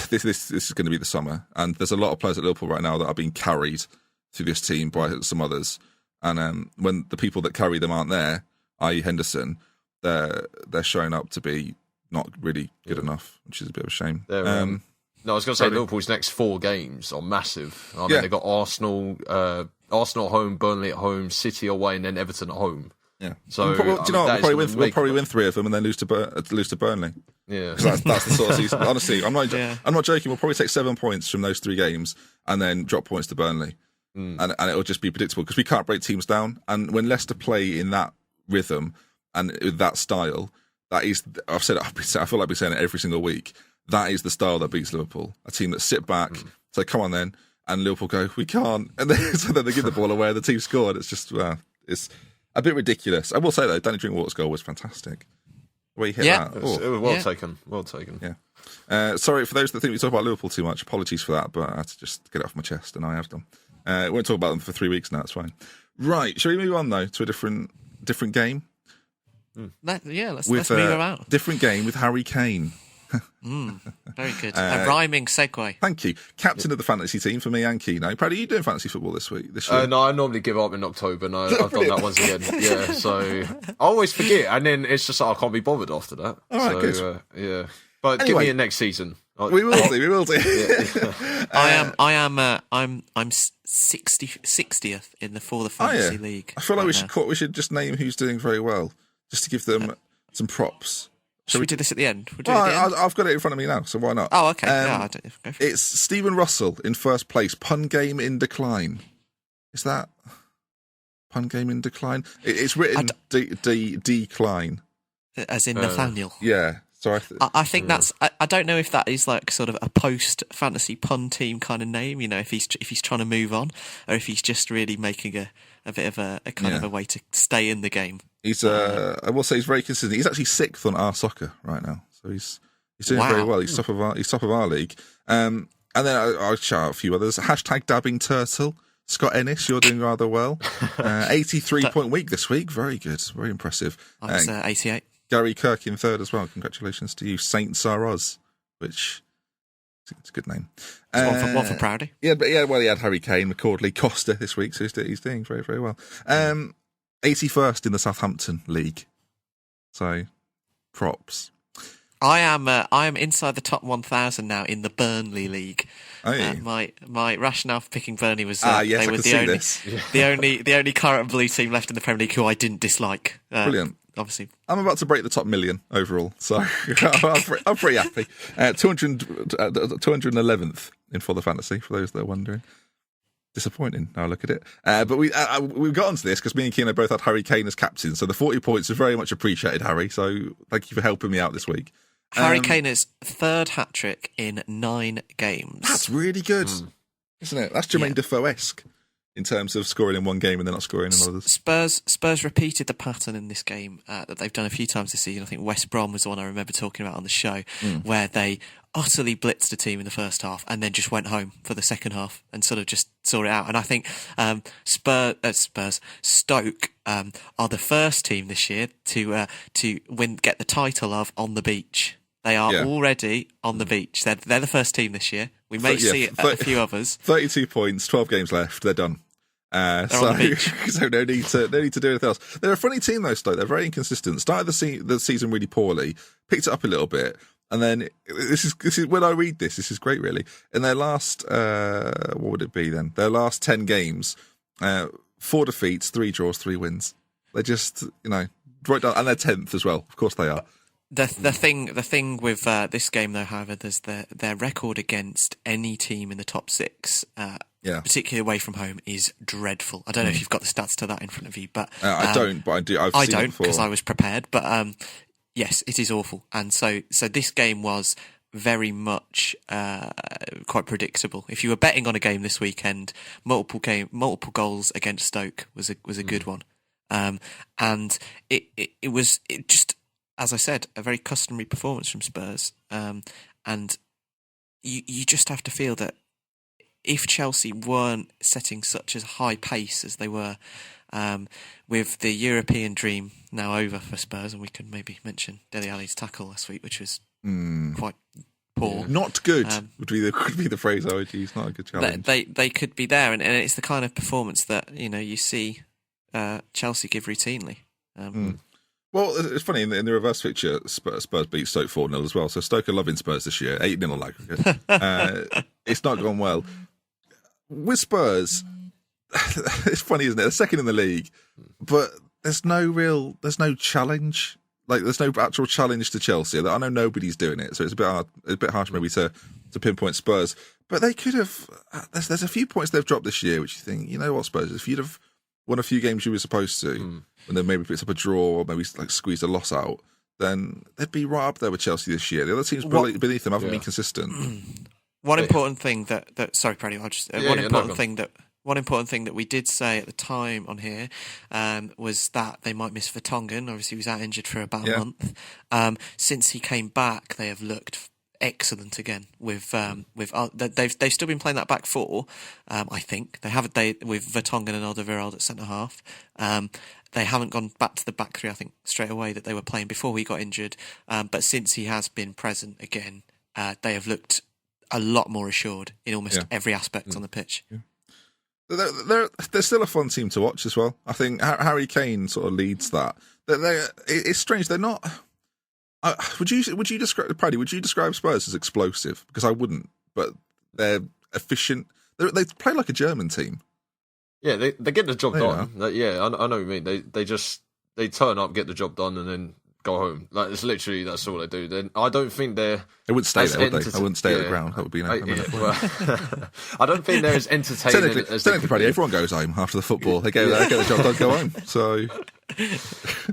this is going to be the summer. And there's a lot of players at Liverpool right now that are being carried through this team by some others. And when the people that carry them aren't there, i.e. Henderson, they're showing up to be not really good enough, which is a bit of a shame. No, I was going to say Liverpool's next 4 games are massive. I mean, they've got Arsenal at home, Burnley at home, City away, and then Everton at home. Yeah. So we'll probably win 3 of them and then lose to Burnley. Yeah, that's the sort of season. Honestly, I'm not joking. We'll probably take 7 points from those 3 games and then drop points to Burnley, and it'll just be predictable because we can't break teams down. And when Leicester play in that rhythm and with that style, that is, I feel like I've been saying it every single week. That is the style that beats Liverpool. A team that sit back, say, "Come on, then," and Liverpool go, "We can't," and then they give the ball away. And the team scored. It's just it's a bit ridiculous. I will say though, Danny Drinkwater's goal was fantastic. The way he hit that, it was well taken. Well taken. Yeah. Sorry for those that think we talk about Liverpool too much. Apologies for that, but I had to just get it off my chest, and I have done. We won't talk about them for 3 weeks now. It's fine. Right. Shall we move on though to a different game? Let's move around. Different game with Harry Kane. Very good. A rhyming segue. Thank you. Captain of the fantasy team for me and Keno. Paddy, are you doing fantasy football this year? No, I normally give up in October. No, I've done that once again. Yeah, so I always forget, and then it's just like I can't be bothered after that. All right, good. Yeah, but anyway, give me it next season. We will do. I'm 60th in the For the Fantasy League. I feel like we should just name who's doing very well, just to give them some props. Should we do this at the end? I've got it in front of me now, so why not? Oh, okay. Go for it. It's Stephen Russell in first place. Pun game in decline. Is that pun game in decline? It's written decline, as in Nathaniel. Yeah. So I think that's. I don't know if that is like sort of a post fantasy pun team kind of name. If he's trying to move on, or if he's just really making a bit of a kind of a way to stay in the game. He's I will say he's very consistent. He's actually 6th on our soccer right now, so he's doing very well. He's top of our league. And then I'll shout out a few others. Hashtag dabbing turtle. Scott Ennis, you're doing rather well. 83-point week this week. Very good. Very impressive. I was 88. Gary Kirk in 3rd as well. Congratulations to you. Saint Saroz, which it's a good name. One for Proudy. Yeah, but he had Harry Kane, McCordley, Costa this week, so he's doing very, very well. 81st in the Southampton League. So, props. I am inside the top 1,000 now in the Burnley League. My rationale for picking Burnley was they were the only current blue team left in the Premier League who I didn't dislike. Brilliant. Obviously, I'm about to break the top 1,000,000 overall, so I'm pretty happy. 211th in For the Fantasy, for those that are wondering. Disappointing, now I look at it. But we got onto this because me and Keno both had Harry Kane as captain, so the 40 points are very much appreciated, Harry, so thank you for helping me out this week. Harry Kane's 3rd hat-trick in 9 games. That's really good, isn't it? That's Jermaine Defoe-esque in terms of scoring in one game and then not scoring in others. Spurs repeated the pattern in this game that they've done a few times this season. I think West Brom was the one I remember talking about on the show, where they utterly blitzed a team in the first half and then just went home for the second half and sort of just saw it out. And I think Stoke are the first team this year to get the title of On the Beach. They are already on the beach. They're the first team this year. We may see a few others. 32 points, 12 games left. They're done. So no need to do anything else. They're a funny team though, Stoke. They're very inconsistent. Started the season really poorly, picked it up a little bit, and then this is when I read this is great really. In their last what would it be then? Their last 10 games, 4 defeats, 3 draws, 3 wins. They just right down, and they're 10th as well. Of course they are. The thing with this game though, however, there's their record against any team in the top 6. Particularly away from home, is dreadful. I don't know if you've got the stats to that in front of you, but I don't. But I do. I don't because I was prepared. But Yes, it is awful, and so this game was very much quite predictable. If you were betting on a game this weekend, multiple goals against Stoke was a good one, and it was just, as I said, a very customary performance from Spurs, and you just have to feel that if Chelsea weren't setting such a high pace as they were, with the European dream now over for Spurs, and we could maybe mention Dele Alli's tackle last week, which was quite poor. Not good would be the phrase I would use. Not a good challenge. They could be there, and it's the kind of performance that you see Chelsea give routinely. Well, it's funny, in the reverse picture, Spurs beat Stoke 4-0 as well. So Stoke are loving Spurs this year, 8-0 on aggregate. It's not gone well. With Spurs, it's funny, isn't it? They're second in the league, but there's no challenge. Like, there's no actual challenge to Chelsea. I know nobody's doing it, so it's a bit harsh maybe to pinpoint Spurs. But they could have. There's a few points they've dropped this year, which you think, you know what, Spurs, if you'd have won a few games you were supposed to, and then maybe picked up a draw or maybe like squeezed a loss out, then they'd be right up there with Chelsea this year. The other teams beneath them haven't been consistent. One important thing that sorry, Paddy, one important thing that we did say at the time on here was that they might miss Vertonghen. Obviously, he was out injured for about a month. Since he came back, they have looked excellent again. They've still been playing that back four. I think with Vertonghen and Alderweireld at centre half. They haven't gone back to the back three, I think, straight away that they were playing before he got injured. But since he has been present again, they have looked a lot more assured in almost every aspect on the pitch. Yeah. They're still a fun team to watch as well. I think Harry Kane sort of leads that. It's strange. They're not. Would you describe Spurs as explosive? Because I wouldn't. But they're efficient. They play like a German team. Yeah, they get the job done. I know what you mean. They turn up, get the job done, and then go home. Like, it's literally, that's all they do. Then I don't think they wouldn't stay there, would they? I wouldn't stay at the ground. That would be I don't think they're as entertaining as technically, everyone goes home after the football. They get the job done, go home. So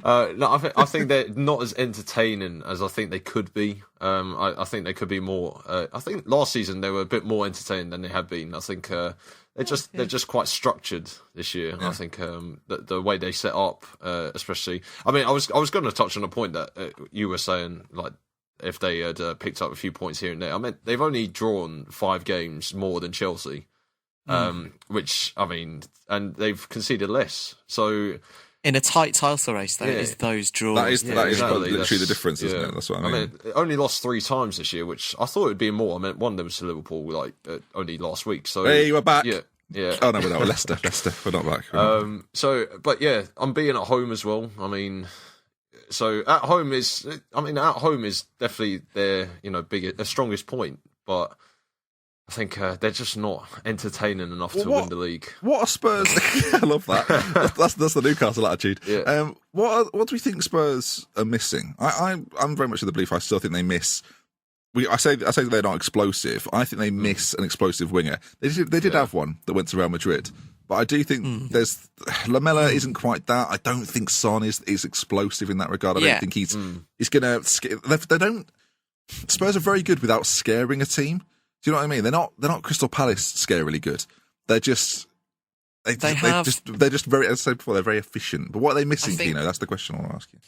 no, I think they're not as entertaining as I think they could be. I think they could be more. I think last season they were a bit more entertaining than they have been. I think they're just quite structured this year. Yeah. I think the way they set up, especially. I mean, I was going to touch on a point that you were saying, like, if they had picked up a few points here and there. I mean, they've only drawn 5 games more than Chelsea, which, I mean, and they've conceded less. So in a tight title race, that is those draws. That is literally the difference, isn't it? That's what I mean. It only lost 3 times this year, which I thought it would be more. I mean, one of them was to Liverpool, like only last week. So hey, you are back. Yeah. Oh no, we're not. Leicester. We're not back. But yeah, I'm being at home as well. I mean, so at home is definitely their strongest point, but I think they're just not entertaining enough to win the league. What are Spurs? I love that. That's the Newcastle attitude. Yeah. What do we think Spurs are missing? I'm very much of the belief. I still think they miss. I say they're not explosive. I think they miss an explosive winger. They did have one that went to Real Madrid, but I do think there's Lamela isn't quite that. I don't think Son is explosive in that regard. I don't think he's gonna. They don't. Spurs are very good without scaring a team. Do you know what I mean? They're not Crystal Palace scarily good. They're just they're just very, as I said before, they're very efficient. But what are they missing, Kino? That's the question I want to ask you.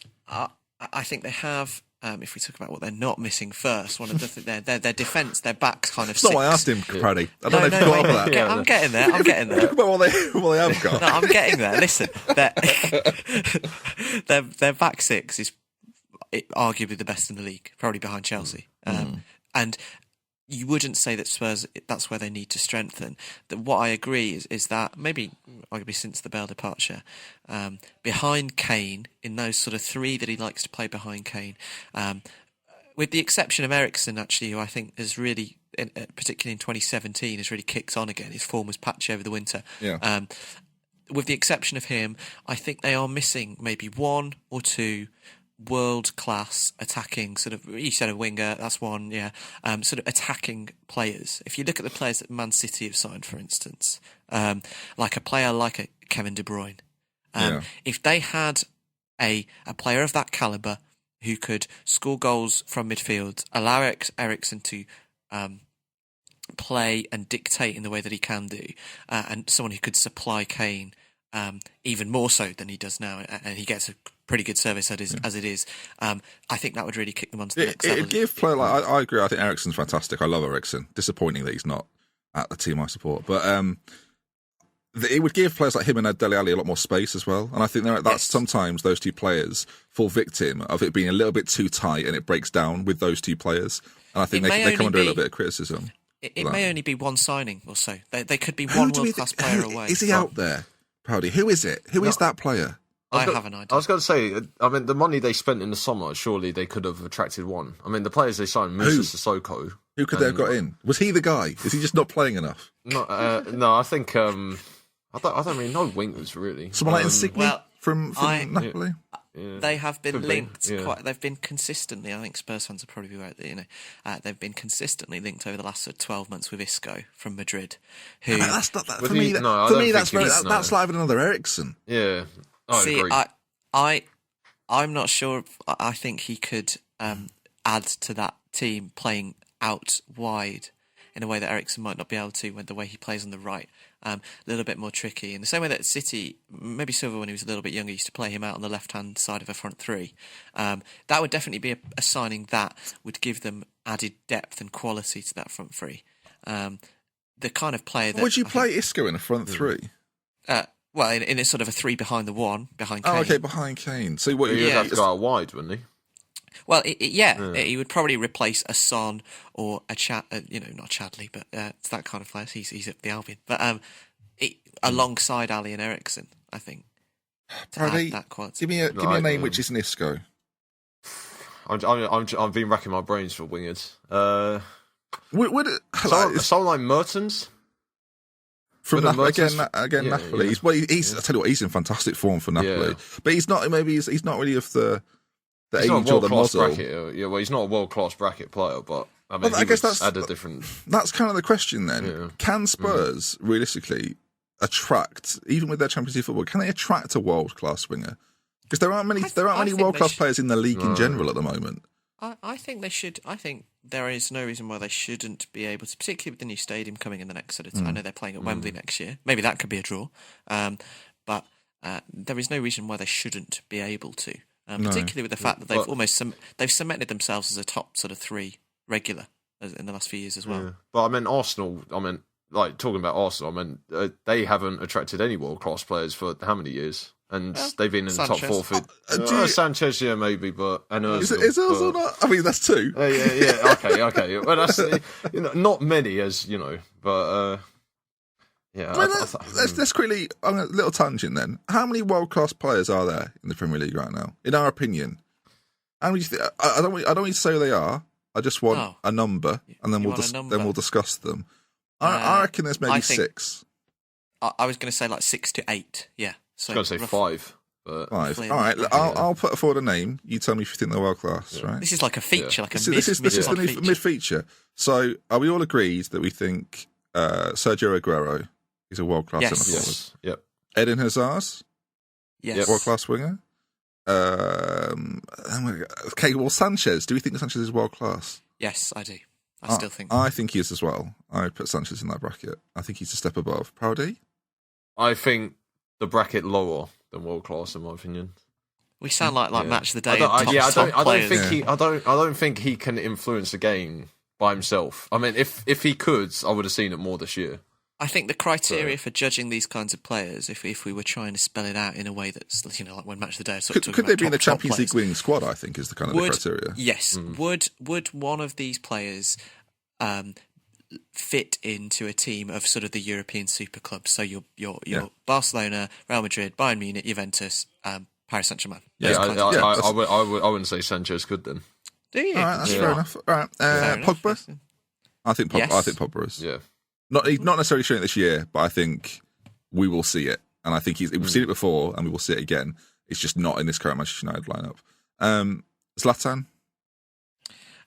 I think they have. If we talk about what they're not missing first, one of their defence, their backs kind of. That's not what I asked him, Paddy. I don't know if you got that. I'm getting there. I'm getting there. Talk about what they have got. No, I'm getting there. Listen, their back six is arguably the best in the league, probably behind Chelsea. And you wouldn't say that Spurs, that's where they need to strengthen. What I agree is that maybe arguably since the Bale departure, behind Kane, in those sort of 3 that he likes to play behind Kane, with the exception of Eriksen, actually, who I think has really, particularly in 2017, has really kicked on again. His form was patchy over the winter. Yeah. With the exception of him, I think they are missing maybe 1 or 2 world-class attacking sort of, you said a winger, that's one, sort of attacking players. If you look at the players that Man City have signed, for instance, like a player like a Kevin De Bruyne, if they had a player of that calibre who could score goals from midfield, allow Eriksen to play and dictate in the way that he can do, and someone who could supply Kane even more so than he does now, and he gets a pretty good service as it is. I think that would really kick them onto the next level. It'd give player like I agree. I think Eriksen's fantastic. I love Eriksen. Disappointing that he's not at the team I support, but it would give players like him and Dele Alli a lot more space as well. And I think that's sometimes those two players fall victim of it being a little bit too tight, and it breaks down with those two players. And I think they come under a little bit of criticism. It may only be one signing or so. They could be one world-class player away. Is he out there, Proudy? Who is it? Who is that player? I have an idea. I was going to say, I mean, the money they spent in the summer, surely they could have attracted one. I mean, the players they signed, Musa Sissoko. Who could they have got in? Was he the guy? Is he just not playing enough? No, I think I don't really know wingers really. Someone like Insigne from Napoli. Yeah. They have been linked quite. They've been consistently. I think Spurs fans will probably be right. They've been consistently linked over the last 12 months with Isco from Madrid. Who that's not that for me. For me, that's like another Eriksen. Yeah, I agree. I'm not sure. I think he could add to that team playing out wide in a way that Eriksen might not be able to, with the way he plays on the right. A little bit more tricky. In the same way that City, maybe Silva when he was a little bit younger, used to play him out on the left-hand side of a front three. That would definitely be a signing that would give them added depth and quality to that front three. The kind of player that... Would you play Isco in a front three? Well, in a sort of a three behind the one, behind Kane. Oh, okay, behind Kane. So what You'd have to go out wide, wouldn't he? Well, he would probably replace a Son or a not Chadley, but it's that kind of player. He's at the Albion, but alongside Ali and Eriksen, I think. To add that quality. Give me a name which isn't Isco. I've been racking my brains for wingers. Someone like Mertens. From again, Napoli. Yeah. He's I tell you what, he's in fantastic form for Napoli, but he's not. Maybe he's not really of the age or the model. Well, he's not a world-class bracket player, but I mean, I guess that's a different. That's kind of the question then. Yeah. Can Spurs realistically attract, even with their Champions League football, can they attract a world-class winger? Because there aren't many world-class players in the league in general at the moment. I think they should. I think there is no reason why they shouldn't be able to, particularly with the new stadium coming in the next sort of time. I know they're playing at Wembley next year. Maybe that could be a draw. But there is no reason why they shouldn't be able to. Particularly with the fact that they've cemented themselves as a top sort of three regular in the last few years as well. Yeah. But I mean, Arsenal. Like talking about Arsenal. They haven't attracted any world-class players for how many years? And they've been in Sanchez. the top four for Sanchez, maybe, but and Ozil. Is Ozil not? I mean, that's two. Okay. Well, that's not many, as you know, but let's quickly a little tangent then. How many world class players are there in the Premier League right now? In our opinion, how many? I don't want you to say who they are. I just want a number, and then we'll discuss them. I reckon there's maybe 6. I was going to say like 6 to 8. Yeah. So I was going to say 5. But... 5. All right, I'll put forward a name. You tell me if you think they're world class, right? This is like a feature, This is the mid feature. So, are we all agreed that we think Sergio Aguero is a world class centre forward? Yes. Yep. Eden Hazard, yes, world class winger. Okay, well, Sanchez. Do we think Sanchez is world class? Yes, I do. I still think. I think he is as well. I put Sanchez in that bracket. I think he's a step above. Proudy? I think the bracket lower than world class, in my opinion. We sound like match of the day. I don't think he can influence a game by himself. I mean, if he could, I would have seen it more this year. I think the criteria for judging these kinds of players, if we were trying to spell it out in a way that's, like when match of the day, could they be in the Champions League winning squad? I think is the kind of the criteria. Yes. Would one of these players fit into a team of sort of the European super clubs? So your Barcelona, Real Madrid, Bayern Munich, Juventus, Paris Saint-Germain. I wouldn't say Sanchez could then. Do you? All right, that's fair enough. All right, Pogba. I think Pogba is. Yeah. Not necessarily showing it this year, but I think we will see it, and I think we've seen it before, and we will see it again. It's just not in this current Manchester United lineup. Zlatan.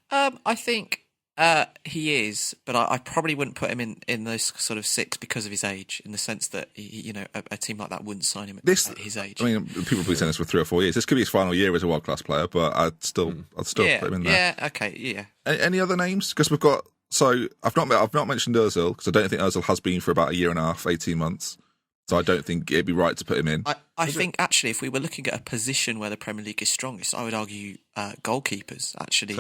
I think He is, but I probably wouldn't put him in those sort of six because of his age, in the sense that a team like that wouldn't sign him at his age. I mean, people will be saying this for 3 or 4 years. This could be his final year as a world class player, but I'd still put him in there. Yeah, okay, yeah. Any other names? Because we've got. So I've not mentioned Ozil because I don't think Ozil has been for about a year and a half, 18 months. So I don't think it'd be right to put him in. I think actually, if we were looking at a position where the Premier League is strongest, I would argue goalkeepers. Actually,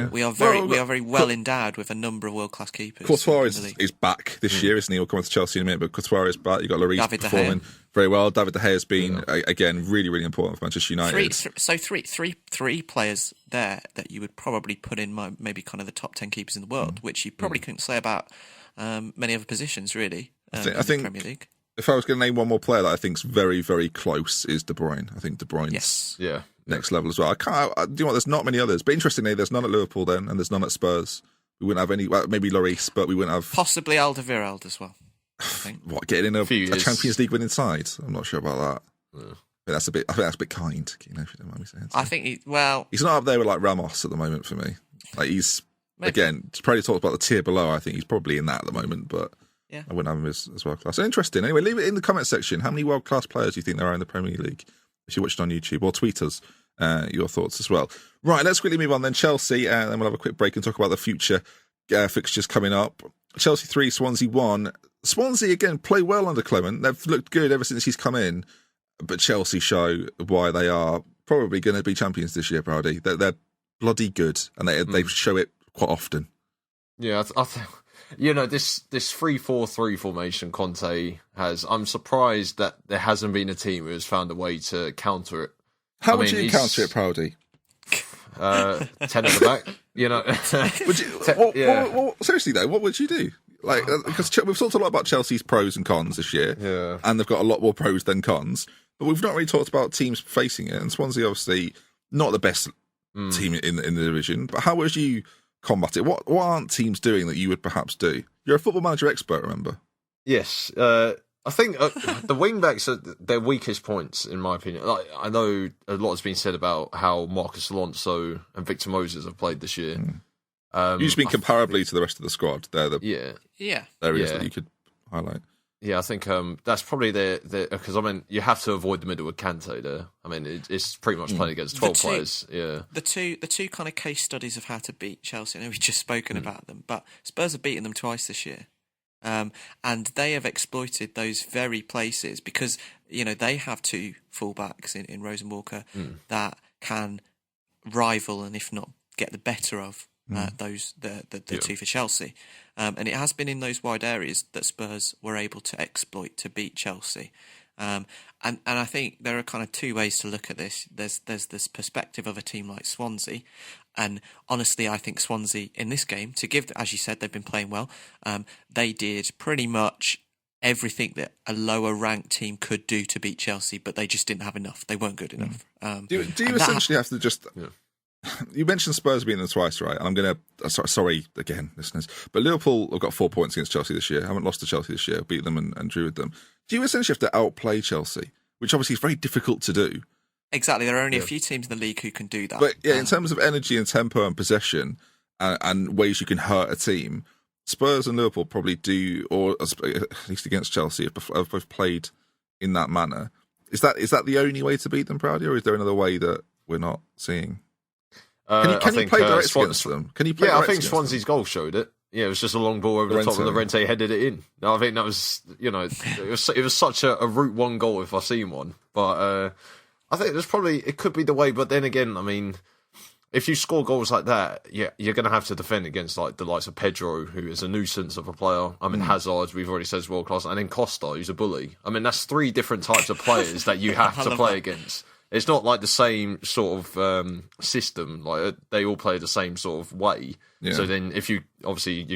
we are very well endowed with a number of world class keepers. Courtois is back this year, isn't he? We'll come on to Chelsea in a minute, but Courtois is back. You've got Lloris performing very well. David De Gea has been again really, really important for Manchester United. Three players there that you would probably put in maybe kind of the top 10 keepers in the world, which you probably couldn't say about many other positions, really. I think Premier League. If I was going to name one more player that I think's very, very close, is De Bruyne. I think De Bruyne's next level as well. Do you know what? There's not many others, but interestingly, there's none at Liverpool then, and there's none at Spurs. We wouldn't have any. Well, maybe Lloris, but we wouldn't have possibly Alderweireld as well. I think. What, getting in a Champions League winning side? I'm not sure about that. Yeah. I think that's a bit kind. If you don't mind me saying. So. I think he's not up there with like Ramos at the moment for me. Like he's again, probably talked about the tier below. I think he's probably in that at the moment, but. Yeah. I wouldn't have him as world class. So interesting. Anyway, leave it in the comment section. How many world class players do you think there are in the Premier League? If you're watching on YouTube, or tweet us your thoughts as well. Right, let's quickly move on then. Chelsea, and then we'll have a quick break and talk about the future fixtures coming up. Chelsea 3, Swansea 1. Swansea again play well under Clement. They've looked good ever since he's come in, but Chelsea show why they are probably going to be champions this year. Brody, they're bloody good, and they show it quite often. Yeah, I think. This 3-4-3 formation Conte has, I'm surprised that there hasn't been a team who has found a way to counter it. How would you counter it, Proudy? 10 at the back, Would you, seriously though, what would you do? Like, because we've talked a lot about Chelsea's pros and cons this year, and they've got a lot more pros than cons, but we've not really talked about teams facing it, and Swansea obviously not the best team in the division, but how would you combat it? What aren't teams doing that you would perhaps do? You're a football manager expert, remember? Yes. I think the wing-backs are their weakest points, in my opinion. Like, I know a lot has been said about how Marcus Alonso and Victor Moses have played this year. You just mean comparably to the rest of the squad. They're the areas that you could highlight. Yeah, I think that's probably because I mean you have to avoid the middle with Kante there. I mean it's pretty much playing against 12 players. Yeah, the two kind of case studies of how to beat Chelsea. I know we've just spoken about them, but Spurs have beaten them twice this year, and they have exploited those very places because they have two fullbacks in Rose and Walker that can rival and if not get the better of the two for Chelsea. And it has been in those wide areas that Spurs were able to exploit to beat Chelsea. And I think there are kind of two ways to look at this. There's this perspective of a team like Swansea. And honestly, I think Swansea in this game, as you said, they've been playing well. They did pretty much everything that a lower ranked team could do to beat Chelsea, but they just didn't have enough. They weren't good enough. Do you essentially have to just... Yeah. You mentioned Spurs beating them twice, right? And I'm going to... Sorry again, listeners. But Liverpool have got 4 points against Chelsea this year. Haven't lost to Chelsea this year. Beat them and drew with them. Do you essentially have to outplay Chelsea? Which obviously is very difficult to do. Exactly. There are only a few teams in the league who can do that. But yeah, in terms of energy and tempo and possession and ways you can hurt a team, Spurs and Liverpool probably do, or at least against Chelsea, have both played in that manner. Is that the only way to beat them, Proudy, or is there another way that we're not seeing? Can you play direct against them? Can you play I think Swansea's goal showed it. Yeah, it was just a long ball over the top, and Llorente headed it in. No, I think that was, it was such a Route 1 goal if I've seen one. But I think it could be the way. But then again, I mean, if you score goals like that, you're going to have to defend against like the likes of Pedro, who is a nuisance of a player. I mean, Hazard, we've already said is world class, and then Costa, who's a bully. I mean, that's 3 different types of players that you have to play against. It's not like the same sort of system. Like they all play the same sort of way. Yeah. So then, if you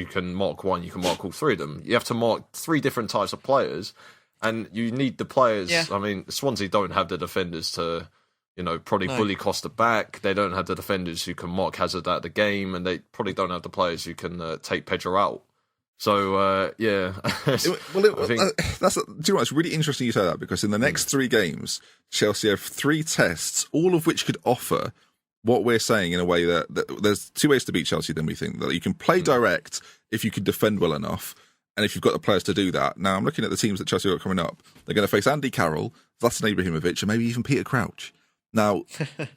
can mark one, you can mark all 3 of them. You have to mark 3 different types of players, and you need the players. Yeah. I mean, Swansea don't have the defenders to, bully Costa back. They don't have the defenders who can mark Hazard out of the game, and they probably don't have the players who can take Pedro out. So, yeah. Do you know what? It's really interesting you say that, because in the next 3 games, Chelsea have 3 tests, all of which could offer what we're saying in a way that there's two ways to beat Chelsea. Then we think that you can play direct if you can defend well enough, and if you've got the players to do that. Now I'm looking at the teams that Chelsea got coming up. They're going to face Andy Carroll, Zlatan Ibrahimovic, and maybe even Peter Crouch. Now,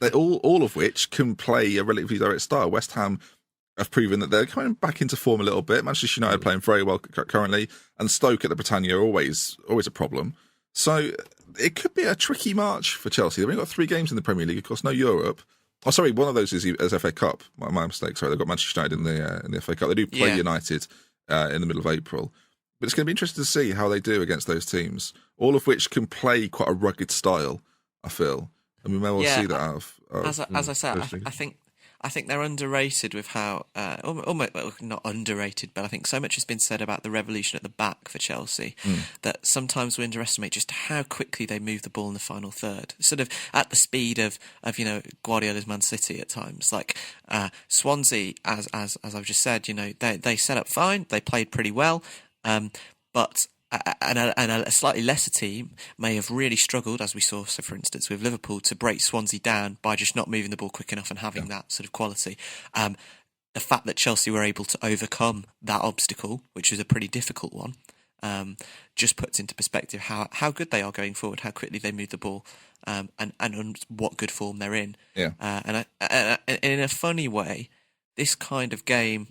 they all of which can play a relatively direct style. West Ham have proven that they're coming back into form a little bit. Manchester United playing very well currently, and Stoke at the Britannia are always a problem. So it could be a tricky march for Chelsea. They've only got 3 games in the Premier League, of course, no Europe. Oh, sorry, one of those is FA Cup. My mistake. Sorry, they've got Manchester United in the FA Cup. They do play United in the middle of April. But it's going to be interesting to see how they do against those teams, all of which can play quite a rugged style, I feel. And we may well see that out of as I said, I think they're underrated with how, almost well, not underrated, but I think so much has been said about the revolution at the back for Chelsea that sometimes we underestimate just how quickly they move the ball in the final third, sort of at the speed of Guardiola's Man City at times. Like Swansea, as I've just said, they set up fine, they played pretty well, but. And a slightly lesser team may have really struggled, as we saw, so for instance, with Liverpool, to break Swansea down by just not moving the ball quick enough and having that sort of quality. The fact that Chelsea were able to overcome that obstacle, which was a pretty difficult one, just puts into perspective how good they are going forward, how quickly they move the ball, and what good form they're in. Yeah. And in a funny way, this kind of game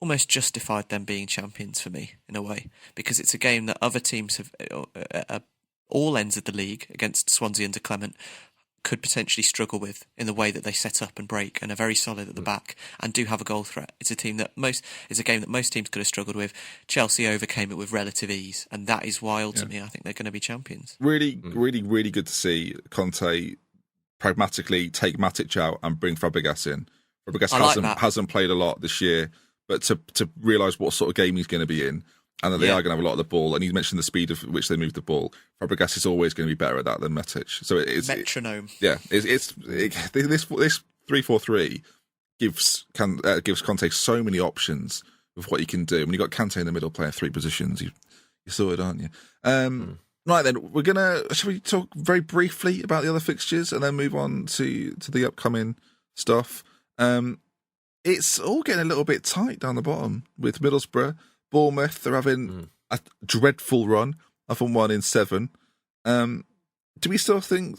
almost justified them being champions for me in a way, because it's a game that other teams have all ends of the league against Swansea under Clement could potentially struggle with in the way that they set up and break and are very solid at the back and do have a goal threat. It's a game that most teams could have struggled with. Chelsea overcame it with relative ease, and that is why ultimately I think they're going to be champions. Really, really, really good to see Conte pragmatically take Matic out and bring Fabregas in. Fabregas hasn't played a lot this year. But to realise what sort of game he's going to be in, and that they are going to have a lot of the ball, and you mentioned the speed of which they move the ball. Fabregas is always going to be better at that than Matic. So it's metronome. This 3-4-3 gives Conte so many options of what he can do. When you got Kante in the middle playing 3 positions, you're sorted, aren't you? Right then, shall we talk very briefly about the other fixtures and then move on to the upcoming stuff? It's all getting a little bit tight down the bottom with Middlesbrough, Bournemouth. They're having a dreadful run. I've won 1 in 7. Do we still think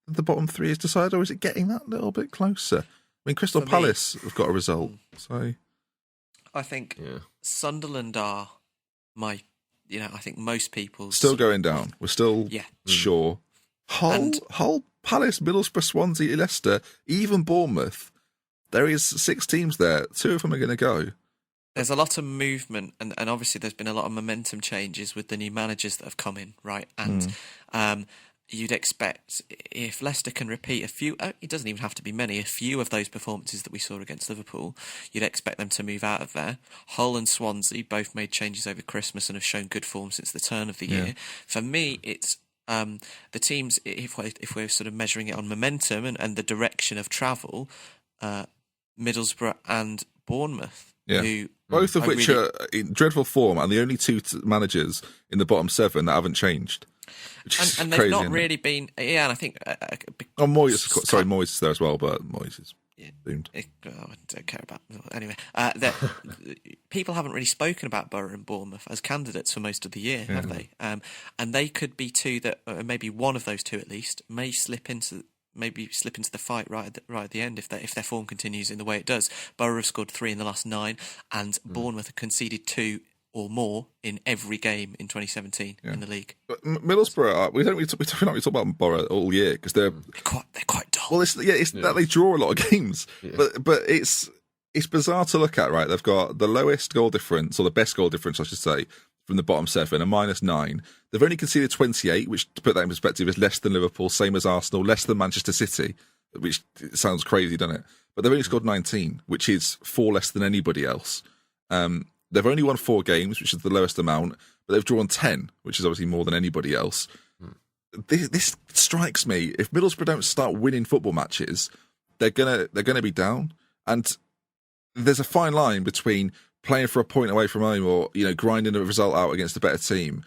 the bottom 3 is decided, or is it getting that little bit closer? I mean, Crystal Palace have got a result, so I think Sunderland are I think most people still going down. We're still sure. Hull, Palace, Middlesbrough, Swansea, Leicester, even Bournemouth. There is 6 teams there. 2 of them are going to go. There's a lot of movement, and obviously there's been a lot of momentum changes with the new managers that have come in, right? And you'd expect if Leicester can repeat a few, it doesn't even have to be many, a few of those performances that we saw against Liverpool, you'd expect them to move out of there. Hull and Swansea both made changes over Christmas and have shown good form since the turn of the year. For me, it's the teams, if we're sort of measuring it on momentum and the direction of travel, Middlesbrough and Bournemouth, who both of which are in dreadful form, and the only 2 managers in the bottom 7 that haven't changed. And they've not really been, and I think Moyes, Moyes is there as well, but Moyes is doomed. I don't care about anyway. People haven't really spoken about Borough and Bournemouth as candidates for most of the year, have they? And they could be 2 that, maybe one of those 2 at least, may slip into the fight right at the end if their form continues in the way it does. Borough have scored 3 in the last 9, and Bournemouth have conceded 2 or more in every game in 2017 in the league. But Middlesbrough, we don't really talk about Borough all year because they're quite dull. Well, it's that they draw a lot of games, but it's bizarre to look at. Right, they've got the lowest goal difference, or the best goal difference, I should say, from the bottom 7, a -9. They've only conceded 28, which, to put that in perspective, is less than Liverpool, same as Arsenal, less than Manchester City, which sounds crazy, doesn't it? But they've only scored 19, which is 4 less than anybody else. They've only won 4 games, which is the lowest amount, but they've drawn 10, which is obviously more than anybody else. This strikes me. If Middlesbrough don't start winning football matches, they're gonna be down. And there's a fine line between playing for a point away from home, or grinding a result out against a better team,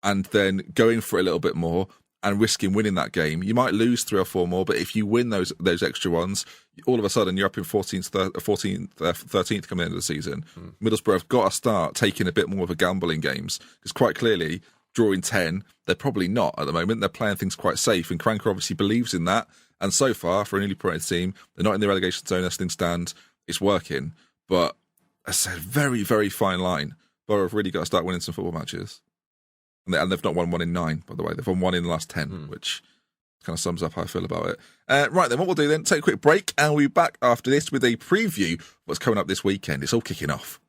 and then going for it a little bit more, and risking winning that game. You might lose 3 or 4 more, but if you win those extra ones, all of a sudden you're up in 13th coming into the season. Middlesbrough have got to start taking a bit more of a gamble in games, because quite clearly, drawing 10, they're probably not at the moment. They're playing things quite safe, and Cranker obviously believes in that. And so far, for a newly promoted team, they're not in the relegation zone as things stand. It's working. But it's a very, very fine line. Borough have really got to start winning some football matches. And they've not won 1 in 9, by the way. They've won 1 in the last 10, which kind of sums up how I feel about it. Right then, what we'll do then, take a quick break, and we'll be back after this with a preview of what's coming up this weekend. It's all kicking off.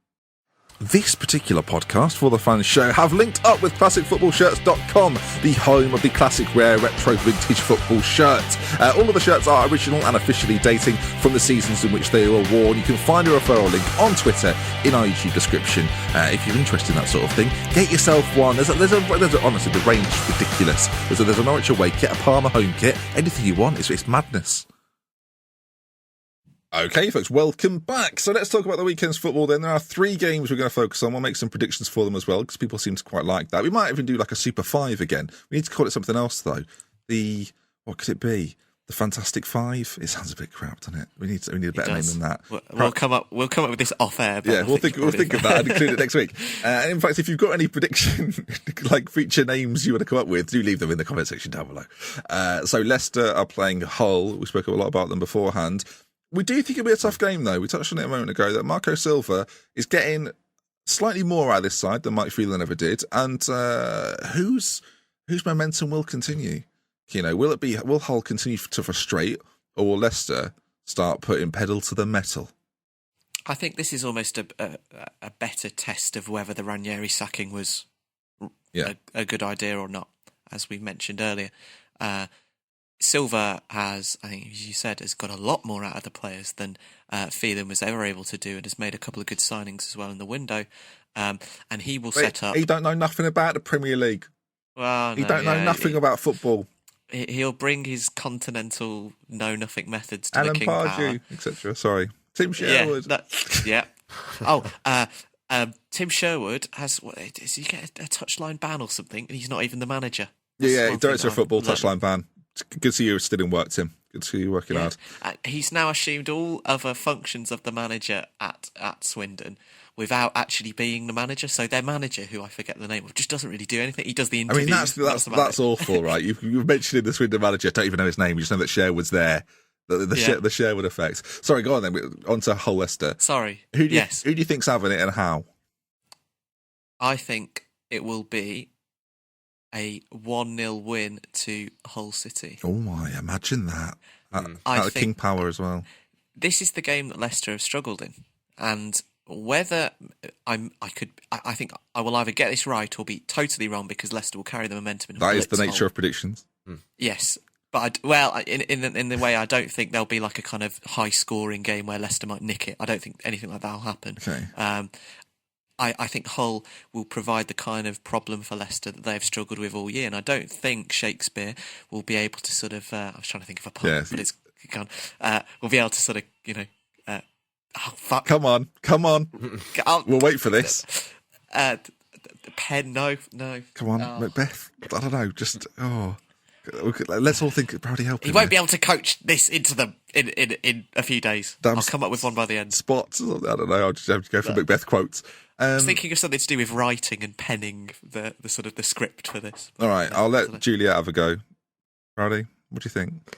This particular podcast, For the Fans Show, have linked up with ClassicFootballShirts.com, the home of the classic rare retro vintage football shirts. All of the shirts are original and officially dating from the seasons in which they were worn. You can find a referral link on Twitter in our YouTube description. If you're interested in that sort of thing, get yourself one. There's honestly, the range is ridiculous. There's a Norwich away kit, a Parma home kit, anything you want. It's madness. Okay, folks, welcome back. So let's talk about the weekend's football then. There are 3 games we're going to focus on. We'll make some predictions for them as well, because people seem to quite like that. We might even do like a Super 5 again. We need to call it something else, though. What could it be? The Fantastic 5? It sounds a bit crap, doesn't it? We need a better name than that. We'll come up with this off air. Yeah, we'll think of that and include it next week. And in fact, if you've got any prediction, like feature names you want to come up with, do leave them in the comment section down below. So Leicester are playing Hull. We spoke a lot about them beforehand. We do think it'll be a tough game, though. We touched on it a moment ago that Marco Silva is getting slightly more out of this side than Mike Phelan ever did. And whose momentum will continue? Will Hull continue to frustrate, or will Leicester start putting pedal to the metal? I think this is almost a better test of whether the Ranieri sacking was a good idea or not, as we mentioned earlier. Silva has, I think, as you said, has got a lot more out of the players than Phelan was ever able to do, and has made a couple of good signings as well in the window. And he will set up. He don't know nothing about the Premier League. Well, he don't know nothing about football. He'll bring his continental know-nothing methods to Alan the King Power, etc. Sorry, Tim Sherwood. Tim Sherwood has. Does he get a touchline ban or something? And he's not even the manager. Director of football, touchline ban. Good to see you still in work, Tim. Good to see you working hard. He's now assumed all other functions of the manager at Swindon without actually being the manager. So their manager, who I forget the name of, just doesn't really do anything. He does the interviews. I mean, that's awful, right? You've mentioned the Swindon manager. I don't even know his name. You just know that Sherwood's there. The Sherwood effect. Sorry, go on then. On to Hull Leicester. Sorry. Who do you think's having it and how? I think it will be a 1-0 win to Hull City. Oh my, imagine that. At the King Power as well. This is the game that Leicester have struggled in. And whether I think I will either get this right or be totally wrong, because Leicester will carry the momentum. That is the nature of predictions. Yes. But in the way, I don't think there'll be like a kind of high scoring game where Leicester might nick it. I don't think anything like that will happen. Okay. I think Hull will provide the kind of problem for Leicester that they've struggled with all year, and I don't think Shakespeare will be able to sort of. I was trying to think of a pun, but it's gone. Will be able to sort of, oh fuck! Come on! We'll wait for this. Pen, no. Come on, Macbeth. I don't know. Just let's all think it probably help. He won't be able to coach this into them in a few days. I'll come up with one by the end. Spots. I don't know. I'll just have to go for Macbeth quotes. I was thinking of something to do with writing and penning the sort of the script for this. All right, I'll let Juliet have a go. Rowdy, what do you think?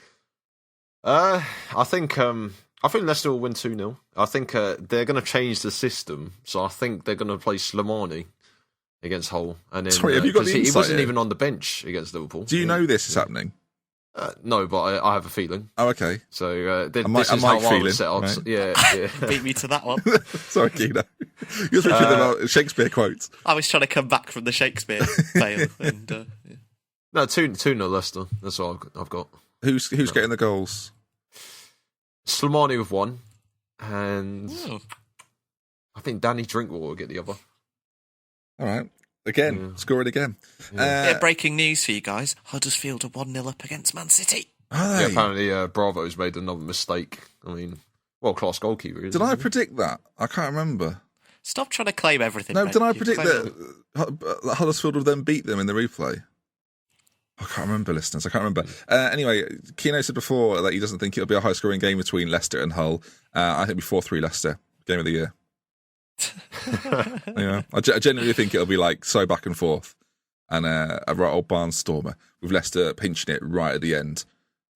I think Leicester will win 2-0. I think they're going to change the system, so I think they're going to play Slimani against Hull. And then, sorry, have you got the insight? He wasn't even on the bench against Liverpool. Do you know this is happening? No, but I have a feeling. Oh, okay. So this is how I was set up. Right? Yeah. Beat me to that one. Sorry, Kino. You're speaking about Shakespeare quotes. I was trying to come back from the Shakespeare fail. And, No, 2-0 Leicester. That's what I've got. Who's getting the goals? Slimani with one, and I think Danny Drinkwater will get the other. All right. Again, score it again. Breaking news for you guys. Huddersfield are 1-0 up against Man City. Yeah, apparently Bravo's made another mistake. I mean, world-class goalkeeper. Did I predict that? I can't remember. Stop trying to claim everything. No, did I predict that Huddersfield would then beat them in the replay? I can't remember, listeners. I can't remember. Anyway, Keno said before that he doesn't think it'll be a high-scoring game between Leicester and Hull. I think it'll be 4-3 Leicester. Game of the year. I genuinely think it'll be like so back and forth. And a right old barnstormer with Leicester pinching it right at the end.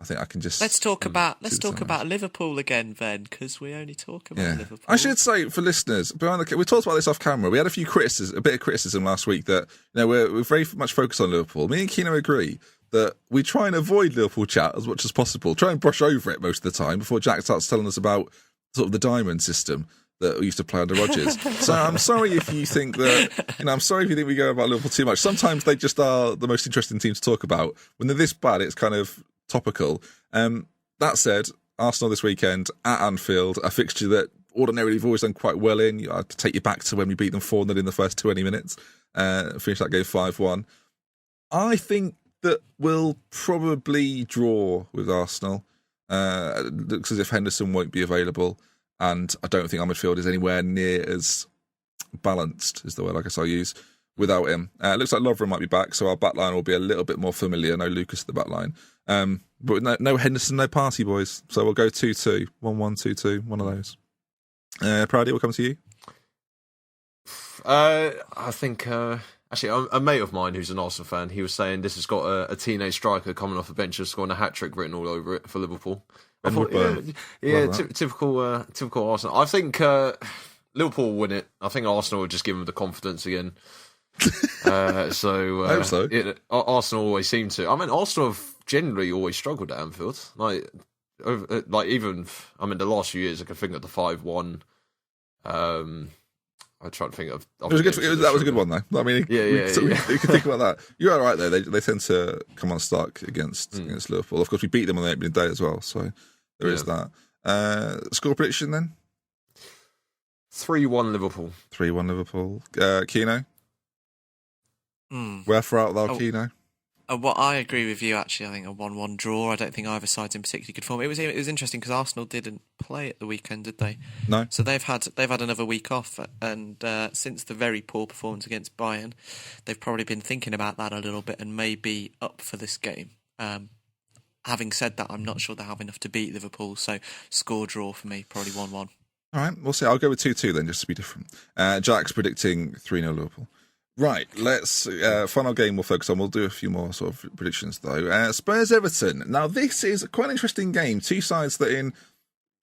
I think I can just... Let's talk about Liverpool again, then, because we only talk about Liverpool. I should say, for listeners, we talked about this off camera. We had a bit of criticism last week that we're very much focused on Liverpool. Me and Keno agree that we try and avoid Liverpool chat as much as possible. Try and brush over it most of the time before Jack starts telling us about sort of the diamond system that we used to play under Rodgers. So I'm sorry if you think that, I'm sorry if you think we go about Liverpool too much. Sometimes they just are the most interesting team to talk about. When they're this bad, it's kind of topical. That said, Arsenal this weekend at Anfield, a fixture that ordinarily we've always done quite well in. I have to take you back to when we beat them 4-0 in the first 20 minutes, finish that game 5-1. I think that we'll probably draw with Arsenal. It looks as if Henderson won't be available, and I don't think our midfield is anywhere near as balanced, is the word I guess I'll use, without him. It looks like Lovren might be back, so our backline will be a little bit more familiar. No Lucas at the backline. But no Henderson, no Party, boys. So we'll go 2-2, 1-1, 2-2, one of those. Proudy, we'll come to you. I think, actually, a mate of mine who's an Arsenal fan, he was saying this has got a teenage striker coming off the bench who's scoring a hat-trick written all over it for Liverpool. I thought, typical Arsenal. I think Liverpool will win it. I think Arsenal will just give them the confidence again. I hope so. Arsenal always seem to. I mean, Arsenal have generally always struggled at Anfield. Even the last few years, I can think of the 5-1. I try to think of. That was a good one, though. I mean, you can think about that. You're all right though. They tend to come on stark against Liverpool. Of course, we beat them on the opening day as well, so there is that. Score prediction then? 3-1 Liverpool. 3-1 Liverpool. Keno. Wherefore art thou, Keno? What I agree with you, actually. I think a 1-1 draw. I don't think either side's in particularly good form. It was interesting because Arsenal didn't play at the weekend, did they? No. So they've had another week off, and since the very poor performance against Bayern, they've probably been thinking about that a little bit and may be up for this game. Having said that, I'm not sure they have enough to beat Liverpool. So score draw for me, probably 1-1. All right, we'll see. I'll go with 2-2 then, just to be different. Jack's predicting 3-0 Liverpool. Right, let's final game we'll focus on. We'll do a few more sort of predictions though. Spurs-Everton. Now this is quite an interesting game. Two sides that I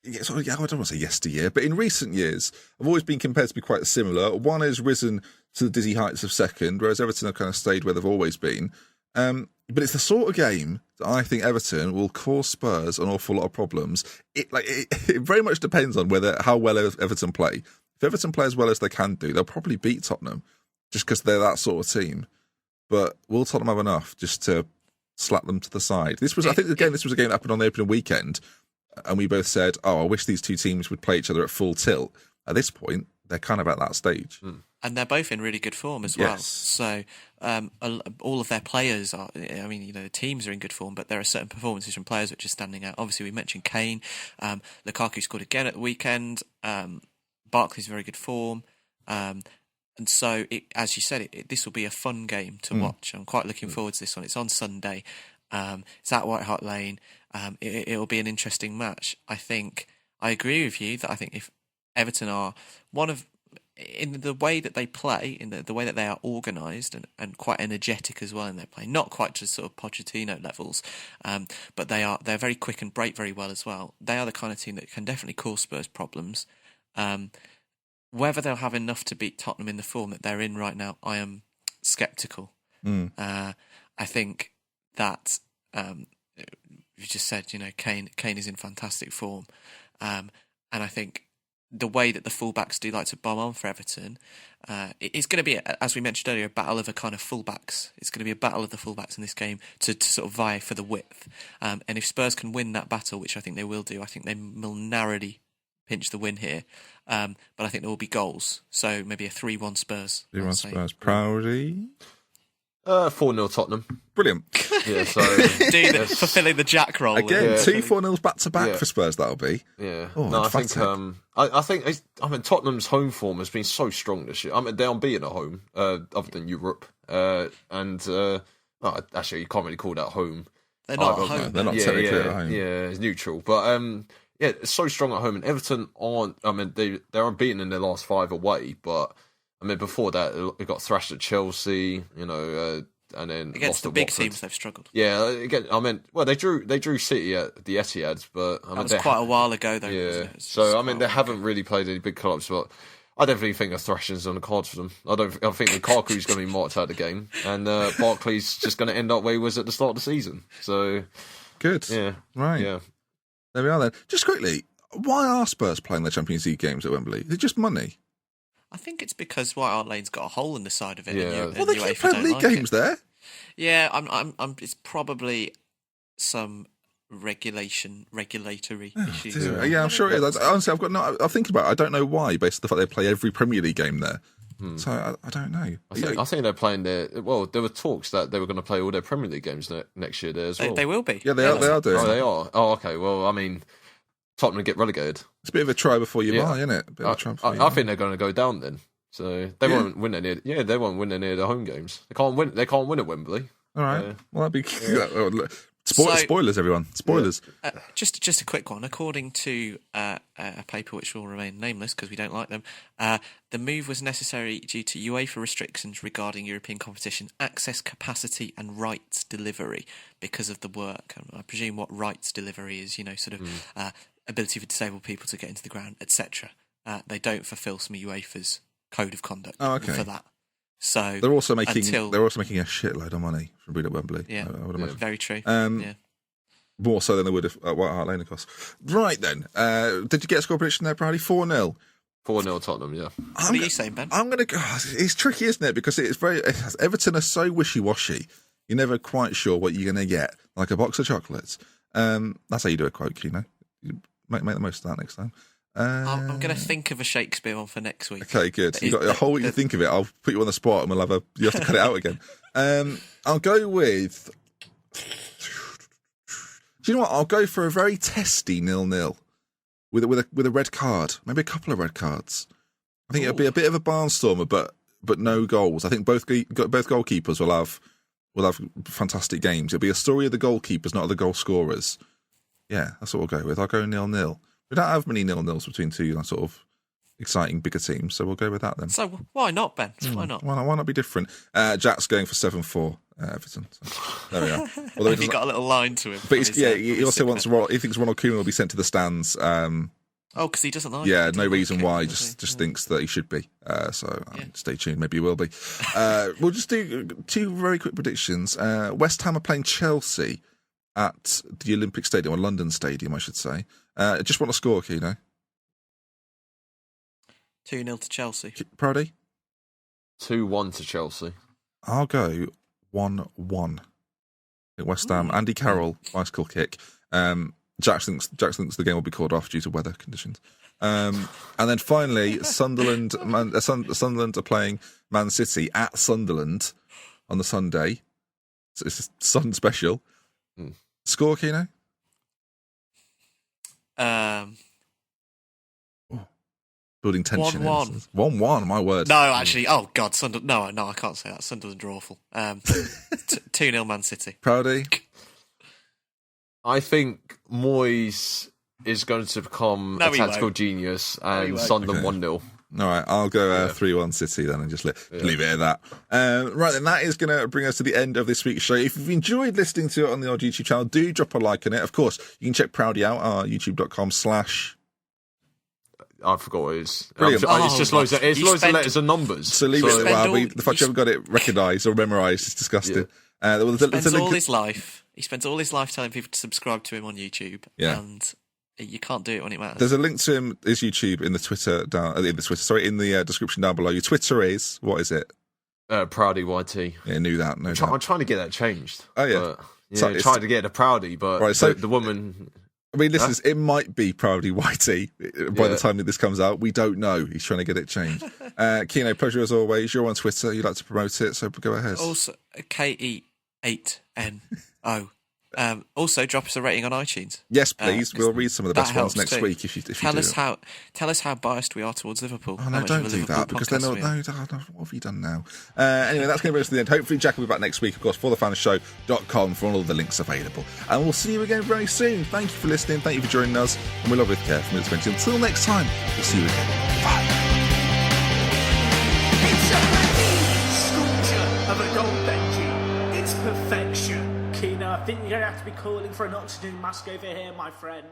don't want to say yesteryear, but in recent years have always been compared to be quite similar. One has risen to the dizzy heights of second, whereas Everton have kind of stayed where they've always been. But it's the sort of game that I think Everton will cause Spurs an awful lot of problems. It very much depends on how well Everton play. If Everton play as well as they can do, they'll probably beat Tottenham. Just because they're that sort of team. But will Tottenham have enough just to slap them to the side? This was a game that happened on the opening weekend, and we both said, I wish these two teams would play each other at full tilt. At this point, they're kind of at that stage. And they're both in really good form as well. So all of their players are, the teams are in good form, but there are certain performances from players which are standing out. Obviously, we mentioned Kane. Lukaku scored again at the weekend. Barkley's in very good form. And so, as you said, this will be a fun game to watch. I'm quite looking forward to this one. It's on Sunday. It's at White Hart Lane. It'll be an interesting match. I agree with you that I think if Everton are in the way that they play, in the way that they are organised and quite energetic as well in their play, not quite to sort of Pochettino levels, but they're very quick and break very well as well. They are the kind of team that can definitely cause Spurs problems. Whether they'll have enough to beat Tottenham in the form that they're in right now, I am sceptical. I think that you just said, Kane is in fantastic form, and I think the way that the fullbacks do like to bomb on for Everton, it's going to be, as we mentioned earlier, a battle of a kind of fullbacks. It's going to be a battle of the fullbacks in this game to sort of vie for the width. And if Spurs can win that battle, which I think they will do, I think they will narrowly pinch the win here. But I think there will be goals. So maybe a 3-1 Spurs. 3-1 Spurs. Proudy? 4-0 Tottenham. Brilliant. Yeah, so fulfilling the Jack role. Again, 2 4-0s back to back for Spurs, that'll be. Yeah. I think Tottenham's home form has been so strong this year. They're unbeaten at home, other than Europe. And Oh, actually, you can't really call that home. They're not either. at home. They're not technically at home. Yeah, it's neutral. But yeah, it's so strong at home. And Everton aren't. I mean, they're unbeaten in their last 5 away. But I mean, before that, they got thrashed at Chelsea. You know, and then Against lost the at big Watford. teams, they've struggled. Yeah, again, I mean, well, they drew City at the Etihad, but I mean, That was quite a while ago, though. yeah. Wasn't it? It was So I quite mean, a they while haven't ago. really played any big clubs, but I definitely think a thrashing's on the cards for them. I think Lukaku's going to be marked out of the game, and Barkley's just going to end up where he was at the start of the season. So Good. yeah, Right. yeah. There we are then. Just quickly, why are Spurs playing their Champions League games at Wembley? Is it just money? I think it's because White Hart Lane's got a hole in the side of it. Yeah. And Well, they UEFA keep playing don't league like games it. there. Yeah, it's probably some regulatory issues. Yeah, I'm sure it is. Honestly, I'm thinking about it. I don't know why, based on the fact they play every Premier League game there. So I don't know. I think they're playing their. Well, there were talks that they were going to play all their Premier League games next year there as well. They will be. Yeah, they are doing. Oh, they are. Oh, okay. Well, I mean, Tottenham get relegated. It's a bit of a try before you Yeah. buy, isn't it? A bit of a try before you I buy. think they're going to go down then. So they won't win any. Yeah, they won't win any of the home games. They can't win. They can't win at Wembley. All right. Yeah. Well, that'd be So- spoilers, everyone. Spoilers. Just a quick one. According to a paper which will remain nameless because we don't like them, the move was necessary due to UEFA restrictions regarding European competition access, capacity, and rights delivery because of the work. I presume what rights delivery is, sort of ability for disabled people to get into the ground, etc. They don't fulfil some of UEFA's code of conduct for that. So They're also making until- a shitload of money from being at Wembley. Yeah, I would imagine. very true. Yeah. More so than they would at White Hart Lane, of course. Right then, did you get a score prediction there, Brady? 4-0. 4-0 Tottenham. Yeah. What are you saying, Ben? I'm going to go. It's tricky, isn't it? Because Everton are so wishy-washy. You're never quite sure what you're going to get, like a box of chocolates. That's how you do a quote, Kino. You make the most of that next time. I'm going to think of a Shakespeare one for next week. Okay, good. You've got a whole week to think of it. I'll put you on the spot and you have to cut it out again. I'll go with... Do you know what? I'll go for a very testy 0-0 with a red card. Maybe a couple of red cards. I think it'll be a bit of a barnstormer, but no goals. I think both goalkeepers will have fantastic games. It'll be a story of the goalkeepers, not of the goal scorers. Yeah, that's what we'll go with. I'll go 0-0. We don't have many 0-0s between two sort of exciting bigger teams, so we'll go with that then. So why not, Ben? Why not? Why not be different? Jack's going for 7-4 Everton. So there we are. Although Have you got a little line to him? but he also wants he thinks Ronald Koeman will be sent to the stands. Because he doesn't like. Yeah, it. no reason why. He does he? just thinks that he should be. Stay tuned. Maybe he will be. We'll just do two very quick predictions. West Ham are playing Chelsea at the Olympic Stadium, or London Stadium, I should say. Just want to score, Kino. 2-0 to Chelsea. Brody? 2-1 to Chelsea. I'll go 1-1 at West Ham. Andy Carroll, bicycle kick. Jack thinks the game will be called off due to weather conditions. And then finally, Sunderland are playing Man City at Sunderland on the Sunday. So it's a Sun special. Score, Kino? Building tension. 1-1. 1-1, my word. No, actually, oh God, Sunderland. No, I can't say that. Sunderland are awful. 2-0 Man City. Proudy? I think Moyes is going to become a tactical genius, and Sunderland 1-0. All right, I'll go 3-1 City then and just leave it at that. Right, then that is going to bring us to the end of this week's show. If you've enjoyed listening to it on the old YouTube channel, do drop a like on it. Of course, you can check Proudy out, our youtube.com/ I forgot what it is. Brilliant. It's just loads of letters and numbers. So leave it. The fact you haven't got it recognised or memorised is disgusting. He spends all his life telling people to subscribe to him on YouTube. Yeah. And you can't do it when it matters. There's a link to his YouTube in the description down below. Your Twitter is, what is it? Proudy YT. Yeah, knew that. I'm trying to get that changed. Oh yeah. But, tried to get a Proudy, but right, so the woman. I mean, it might be Proudy YT by the time that this comes out. We don't know. He's trying to get it changed. Kino, pleasure as always. You're on Twitter. You like to promote it, so go ahead. Also, KE8NO. Also, drop us a rating on iTunes. Yes, please. We'll read some of the best ones helps next too. week if you Tell do. us how biased we are towards Liverpool. Oh, How no, much of don't a do Liverpool that, because then podcast we are. what have you done now? Anyway, that's going to bring us to the end. Hopefully, Jack will be back next week, of course, ForTheFansShow.com for all of the links available. And we'll see you again very soon. Thank you for listening. Thank you for joining us. And we love you with care from Minutes 20. Until next time, we'll see you again. Bye. It's a sculpture of a gold Benji. It's perfection. Keener, I think you're going to have to be calling for an oxygen mask over here, my friend.